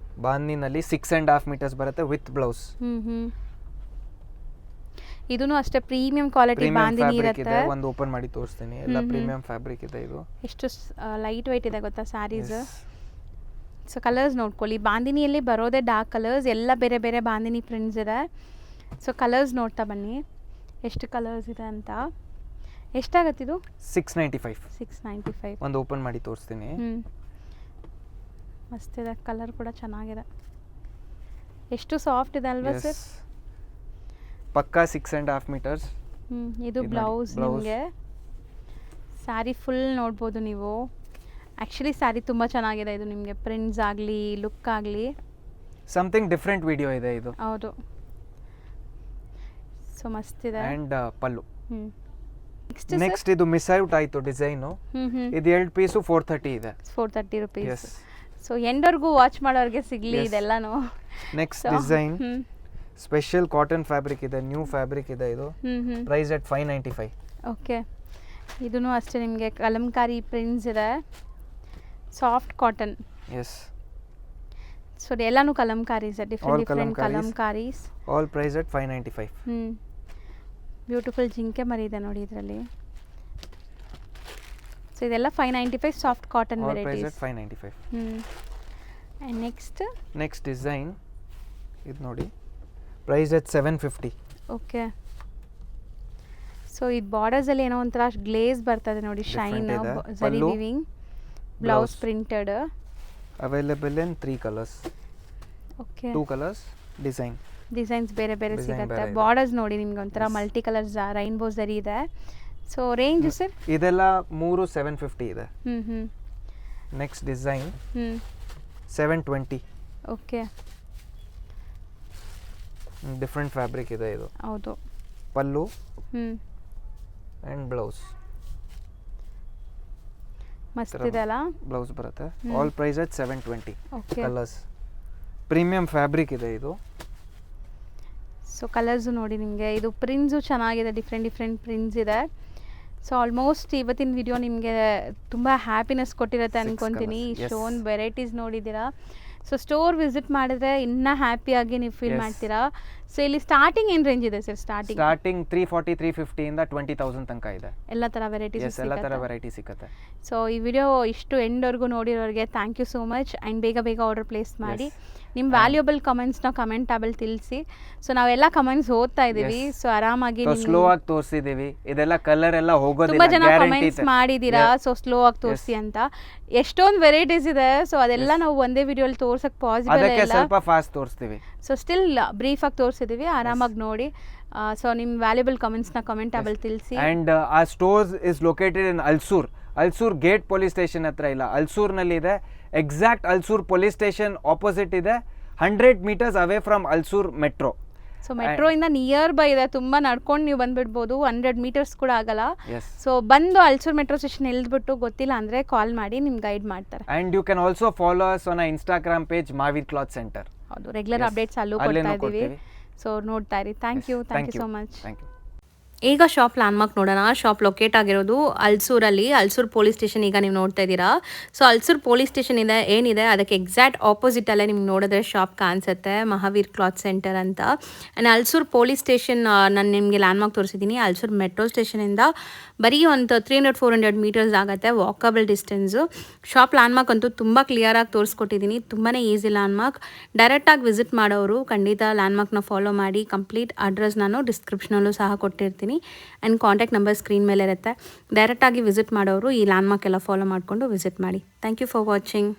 ಬಾನ್ನಿನಲ್ಲಿ 6.5 ಮೀಟರ್ಸ್ ಬರುತ್ತೆ ವಿತ್ ಬ್ಲೌಸ್. ಹ್ಞೂ ಇದೂ ಅಷ್ಟೇ premium quality premium bandhani fabric ಇದೆ. ಇರುತ್ತೆ. ಒಂದು ಓಪನ್ ಮಾಡಿ ತೋರಿಸ್ತೀನಿ. ಎಲ್ಲ ಪ್ರೀಮಿಯಂ ಫ್ಯಾಬ್ರಿಕ್ ಇದೆ. ಇದು ಎಷ್ಟು ಲೈಟ್ ವೆಯ್ಟ್ ಇದೆ ಗೊತ್ತಾ ಸ್ಯಾರೀಸ್. ಸೊ ಕಲರ್ಸ್ ನೋಡ್ಕೊಳ್ಳಿ, ಬಾಂದಿನಿಯಲ್ಲಿ ಬರೋದೇ ಡಾರ್ಕ್ ಕಲರ್ಸ್, ಎಲ್ಲ ಬೇರೆ ಬೇರೆ ಬಾಂದಿನಿ ಪ್ರಿಂಟ್ಸ್ ಇದೆ. ಸೊ ಕಲರ್ಸ್ ನೋಡ್ತಾ ಬನ್ನಿ ಎಷ್ಟು ಕಲರ್ಸ್ ಇದೆ ಅಂತ. ಎಷ್ಟಾಗತ್ತೆ ಇದು? 695. 695. ಒಂದು ಓಪನ್ ಮಾಡಿ ತೋರಿಸ್ತೀನಿ. ಮಸ್ತಿದೆ, ಕಲರ್ ಕೂಡ ಚೆನ್ನಾಗಿದೆ. ಎಷ್ಟು ಸಾಫ್ಟ್ ಇದೆ ಅಲ್ವಾ ಸರ್? ಪಕ್ಕಾ 6.5 ಮೀಟರ್ಸ್. ಇದು ಇದು ಬ್ಲೌಸ್ ನೋಡಿ, blouse. ನಿಮಗೆ. ಸ್ಯಾರಿ ಫುಲ್ ನೋಡ್ಬೋದು ನೀವು. ಆ್ಯಕ್ಚುಲಿ ಸ್ಯಾರಿ ತುಂಬ ಚೆನ್ನಾಗಿದೆ. ಇದು ನಿಮಗೆ ಪ್ರಿಂಟ್ಸ್ ಆಗಲಿ ಲುಕ್ ಆಗಲಿ ಸಮಥಿಂಗ್ ಡಿಫ್ರೆಂಟ್ ವಿಡಿಯೋ ಇದೆ ಇದು. ಹೌದು. ಸೊ ಮಸ್ತಿದೆ. ಅಂಡ್ ಪಲ್ಲು. ನೆಕ್ಸ್ಟ್ ನೆಕ್ಸ್ಟ್ ಇದು ಮಿಸ್ ಔಟ್ ಆಯ್ತು ಡಿಸೈನು. ಹ್ಞೂ ಇದು 2 ಪೀಸು 430 ಇದೆ. 430 ರುಪೀಸ್. ಎಸ್. ಸೊ ಎಂಡರ್ಗೂ ವಾಚ್ ಮಾಡೋರಿಗೆ ಸಿಗಲಿ Yes. ಇದೆಲ್ಲನೂ. Next design special cotton fabric ಇದೆ, ನ್ಯೂ ಫ್ಯಾಬ್ರಿಕ್ ಇದೆ. ಇದು ಪ್ರೈಸ್ ಅಟ್ 595. ಓಕೆ. ಇದೂ ಅಷ್ಟೇ ನಿಮಗೆ ಕಲಂಕಾರಿ ಪ್ರಿಂಟ್ಸ್ ಇದೆ, ಸಾಫ್ಟ್ ಕಾಟನ್. ಎಸ್. ಸೊ ಎಲ್ಲಾನು kalamkaris, different All different kalamkaris. Kalamkaris. All price at 595. Beautiful ಜಿಂಕೆ ಮರಿ ಇದೆ ನೋಡಿ ಇದರಲ್ಲಿ. ಸೊ ಇದೆಲ್ಲ 595 soft cotton all price varieties. At 595. And next next design ಇದು ನೋಡಿ, ಪ್ರೈಸ್ ಅಟ್ 750. ಓಕೆ. ಸೊ ಈ ಬಾರ್ಡರ್ಸಲ್ಲಿ ಏನೋ ಒಂಥರ ಗ್ಲೇಸ್ ಬರ್ತದೆ ನೋಡಿ, ಶೈನ್, Different ಇದೆ. Zari pallu, weaving, blouse blouse. Printed. Available in 3 colours. Okay. 2 colours design. Designs ಬೇರೆ ಬೇರೆ Design ಸಿಗುತ್ತೆ. ಬೇರೆ ಇದೆ. ಬಾರ್ಡರ್ಸ್ ನೋಡಿ ನಿಮ್ಗೆ ಒಂಥರ Yes. ಮಲ್ಟಿ ಕಲರ್ಸ್ ರೈನ್ಬೋ ಝರಿ ಇದೆ. So range sir? ಇದೆಲ್ಲ 3 750 ಇದೆ. ಹ್ಞೂ ನೆಕ್ಸ್ಟ್ ಡಿಸೈನ್ ಹ್ಞೂ 720. ಓಕೆ. ಡಿಫ್ರೆಂಟ್ ಫ್ಯಾಬ್ರಿಕ್ ಇದೆ. ಇದು ಹೌದು. ಪಲ್ಲು ಹ್ಞೂ ಅಂಡ್ ಬ್ಲೌಸ್. ಮಸ್ತಿದೆ ಅಲ್ಲ? ಬ್ಲೌಸ್ ಬರುತ್ತೆ. All price at 720. Okay. Colours premium fabric ಇದೆ ಇದು. ಸೊ ಕಲರ್ಸು ನೋಡಿ ನಿಮಗೆ, ಇದು ಪ್ರಿಂಟ್ಸು ಚೆನ್ನಾಗಿದೆ, ಡಿಫ್ರೆಂಟ್ ಡಿಫ್ರೆಂಟ್ ಪ್ರಿಂಟ್ಸ್ ಇದೆ. ಸೊ ಆಲ್ಮೋಸ್ಟ್ ಇವತ್ತಿನ ವಿಡಿಯೋ ನಿಮಗೆ ತುಂಬ ಹ್ಯಾಪಿನೆಸ್ ಕೊಟ್ಟಿರುತ್ತೆ 6 ಅನ್ಕೊತೀನಿ. colours, yes. ಇಷ್ಟೊಂದು ವೆರೈಟೀಸ್ ನೋಡಿದ್ದೀರಾ. ಸೊ ಸ್ಟೋರ್ ವಿಸಿಟ್ ಮಾಡಿದ್ರೆ ಇನ್ನೂ ಹ್ಯಾಪಿಯಾಗಿ ನೀವು ಫೀಲ್ Yes. ಮಾಡ್ತೀರಾ. ಸೊ ಇಲ್ಲಿ ಸ್ಟಾರ್ಟಿಂಗ್ ಏನು ರೇಂಜ್ ಇದೆ ಸರ್? ಸ್ಟಾರ್ಟಿಂಗ್ 340 350 ಇಂದ 20,000 ತನಕ ಇದೆ. ಎಲ್ಲ ಥರ ವೆರೈಟೀಸ್ ಎಸ್, ಎಲ್ಲ ತರ ವೆರೈಟಿ ಸಿಗುತ್ತೆ. ಸೊ ಈ ವಿಡಿಯೋ ಇಷ್ಟು ಎಂಡ್ವರೆಗೂ ನೋಡಿರೋರಿಗೆ thank you so much. And ಬೇಗ ಬೇಗ ಆರ್ಡರ್ ಪ್ಲೇಸ್ ಮಾಡಿ. ನಿಮ್ಮ ವ್ಯಾಲ್ಯೂಬಲ್ ಕಮೆಂಟ್ಸ್ನ ಕಮೆಂಟ್ ಟ್ಯಾಬಲ್ ತಿಳಿಸಿ. ಸೊ ನಾವೆಲ್ಲ ಕಮೆಂಟ್ಸ್ ಓದ್ತಾ ಇದ್ದೀವಿ. Yes. ಸೊ ಆರಾಮಾಗಿ ಸ್ಲೋ ಆಗಿ ತೋರಿಸಿದೀವಿ. ಇದೆಲ್ಲ ಕಲರ್ ಎಲ್ಲ ತುಂಬಾ ಹೋಗೋದಿಲ್ಲ, ಜನ ಗ್ಯಾರಂಟಿ ಕಮೆಂಟ್ಸ್ ಇದೆ. ಮಾಡಿದೀರಾ. ಸೊ ಸ್ಲೋ ಆಗಿ ತೋರಿಸಿ ಅಂತ. ಎಷ್ಟೊಂದು ವೆರೈಟೀಸ್ ಇದೆ. ಸೊ ಅದೆಲ್ಲ ನಾವು ಒಂದೇ ವಿಡಿಯೋಲಿ ತೋರ್ಸಕ್ ಪಾಸಿಬಲ್ ಅದಕ್ಕೆ ಇಲ್ಲ. ಸ್ವಲ್ಪ ಫಾಸ್ಟ್ ತೋರಿಸ್ತೀವಿ. ಸೊ ಸ್ಟಿಲ್ ಬ್ರೀಫ್ ಆಗಿ ತೋರಿಸಿದೀವಿ, ಆರಾಮಾಗಿ ನೋಡಿ. ಸೊ ನಿಮ್ಮ ವ್ಯಾಲ್ಯೂಬಲ್ ಕಮೆಂಟ್ಸ್ನ ಕಮೆಂಟ್ ಟ್ಯಾಬಲ್ ತಿಳಿಸಿ. ಅಂಡ್ ಆ stores is located in Ulsoor. Ulsoor gate police station ಹತ್ರ ಇಲ್ಲ, ಅಲ್ಸೂರ್ನಲ್ಲಿ ಇದೆ. Exact Ulsoor police station opposite ಇದೆ, 100 meters away from Ulsoor metro. So metro ಇಂದ ನಿಯರ್ ಬೈ ಇದೆ, ತುಂಬಾ ನಡ್ಕೊಂಡು ನೀವು ಬಂದ್ಬಿಡ್ಬೋದು. 100 meters ಕೂಡ ಆಗಲ್ಲ. ಎಸ್. ಸೊ ಬಂದು ಅಲ್ಸೂರ್ ಮೆಟ್ರೋ ಸ್ಟೇಷನ್ ಇಳಿದ್ಬಿಟ್ಟು ಗೊತ್ತಿಲ್ಲ ಅಂದ್ರೆ ಕಾಲ್ ಮಾಡಿ ನಿಮ್ಗೆ ಗೈಡ್ ಮಾಡ್ತಾರೆ. And you can also follow us on Instagram page Mahaveer cloth centre. ಹೌದು, ರೆಗ್ಯುಲರ್ Yes. ಅಪ್ಡೇಟ್ಸ್ ಅಲ್ಲೂ ಅಲ್ಲೇನೂ ಕೊಡ್ತಾ ಇದೀವಿ. ಕೊಡ್ತೀವಿ. ಸೊ ನೋಡ್ತಾ ಇರಿ. Thank you so much. Thank you. ಈಗ ಶಾಪ್ ಲ್ಯಾಂಡ್ಮಾರ್ಕ್ ನೋಡೋಣ. ಶಾಪ್ ಲೊಕೇಟ್ ಆಗಿರೋದು ಅಲ್ಸೂರಲ್ಲಿ, ಅಲ್ಸೂರ್ ಪೊಲೀಸ್ ಸ್ಟೇಷನ್ ಈಗ ನೀವು ನೋಡ್ತಾ ಇದ್ದೀರಾ. ಸೊ ಅಲ್ಸೂರ್ ಪೊಲೀಸ್ ಸ್ಟೇಷನ್ ಇದೆ ಏನಿದೆ ಅದಕ್ಕೆ ಎಕ್ಸಾಕ್ಟ್ ಆಪೋಸಿಟಲ್ಲೇ ನಿಮ್ಗೆ ನೋಡಿದ್ರೆ ಶಾಪ್ ಕಾಣಿಸುತ್ತೆ, ಮಹಾವೀರ್ ಕ್ಲಾತ್ ಸೆಂಟರ್ ಅಂತ. ಆ್ಯಂಡ್ ಅಲ್ಸೂರ್ ಪೊಲೀಸ್ ಸ್ಟೇಷನ್ ನಾನು ನಿಮಗೆ ಲ್ಯಾಂಡ್ಮಾರ್ಕ್ ತೋರಿಸಿದ್ದೀನಿ. ಅಲ್ಸೂರ್ ಮೆಟ್ರೋ ಸ್ಟೇಷನಿಂದ ಬರೀ ಒಂದು 300-400 meters ಆಗುತ್ತೆ, ವಾಕಬಲ್ ಡಿಸ್ಟೆನ್ಸು. ಶಾಪ್ ಲ್ಯಾಂಡ್ಮಾರ್ಕ್ ಅಂತೂ ತುಂಬ ಕ್ಲಿಯರಾಗಿ ತೋರಿಸ್ಕೊಟ್ಟಿದ್ದೀನಿ, ತುಂಬಾ ಈಸಿ ಲ್ಯಾಂಡ್ಮಾರ್ಕ್. ಡೈರೆಕ್ಟಾಗಿ ವಿಸಿಟ್ ಮಾಡೋರು ಖಂಡಿತ ಲ್ಯಾಂಡ್ಮಾರ್ಕ್ನ ಫಾಲೋ ಮಾಡಿ. ಕಂಪ್ಲೀಟ್ ಅಡ್ರೆಸ್ ನಾನು ಡಿಸ್ಕ್ರಿಪ್ಷನಲ್ಲೂ ಸಹ ಕೊಟ್ಟಿರ್ತೀನಿ. ಮಾಡ್ತೀನಿ. ಆ್ಯಂಡ್ ಕಾಂಟ್ಯಾಕ್ಟ್ ನಂಬರ್ ಸ್ಕ್ರೀನ್ ಮೇಲೆ ಇರುತ್ತೆ. ಡೈರೆಕ್ಟಾಗಿ ವಿಸಿಟ್ ಮಾಡೋರು ಈ ಲ್ಯಾಂಡ್ಮಾರ್ಕ್ ಎಲ್ಲ ಫಾಲೋ ಮಾಡಿಕೊಂಡು ವಿಸಿಟ್ ಮಾಡಿ. Thank you for watching.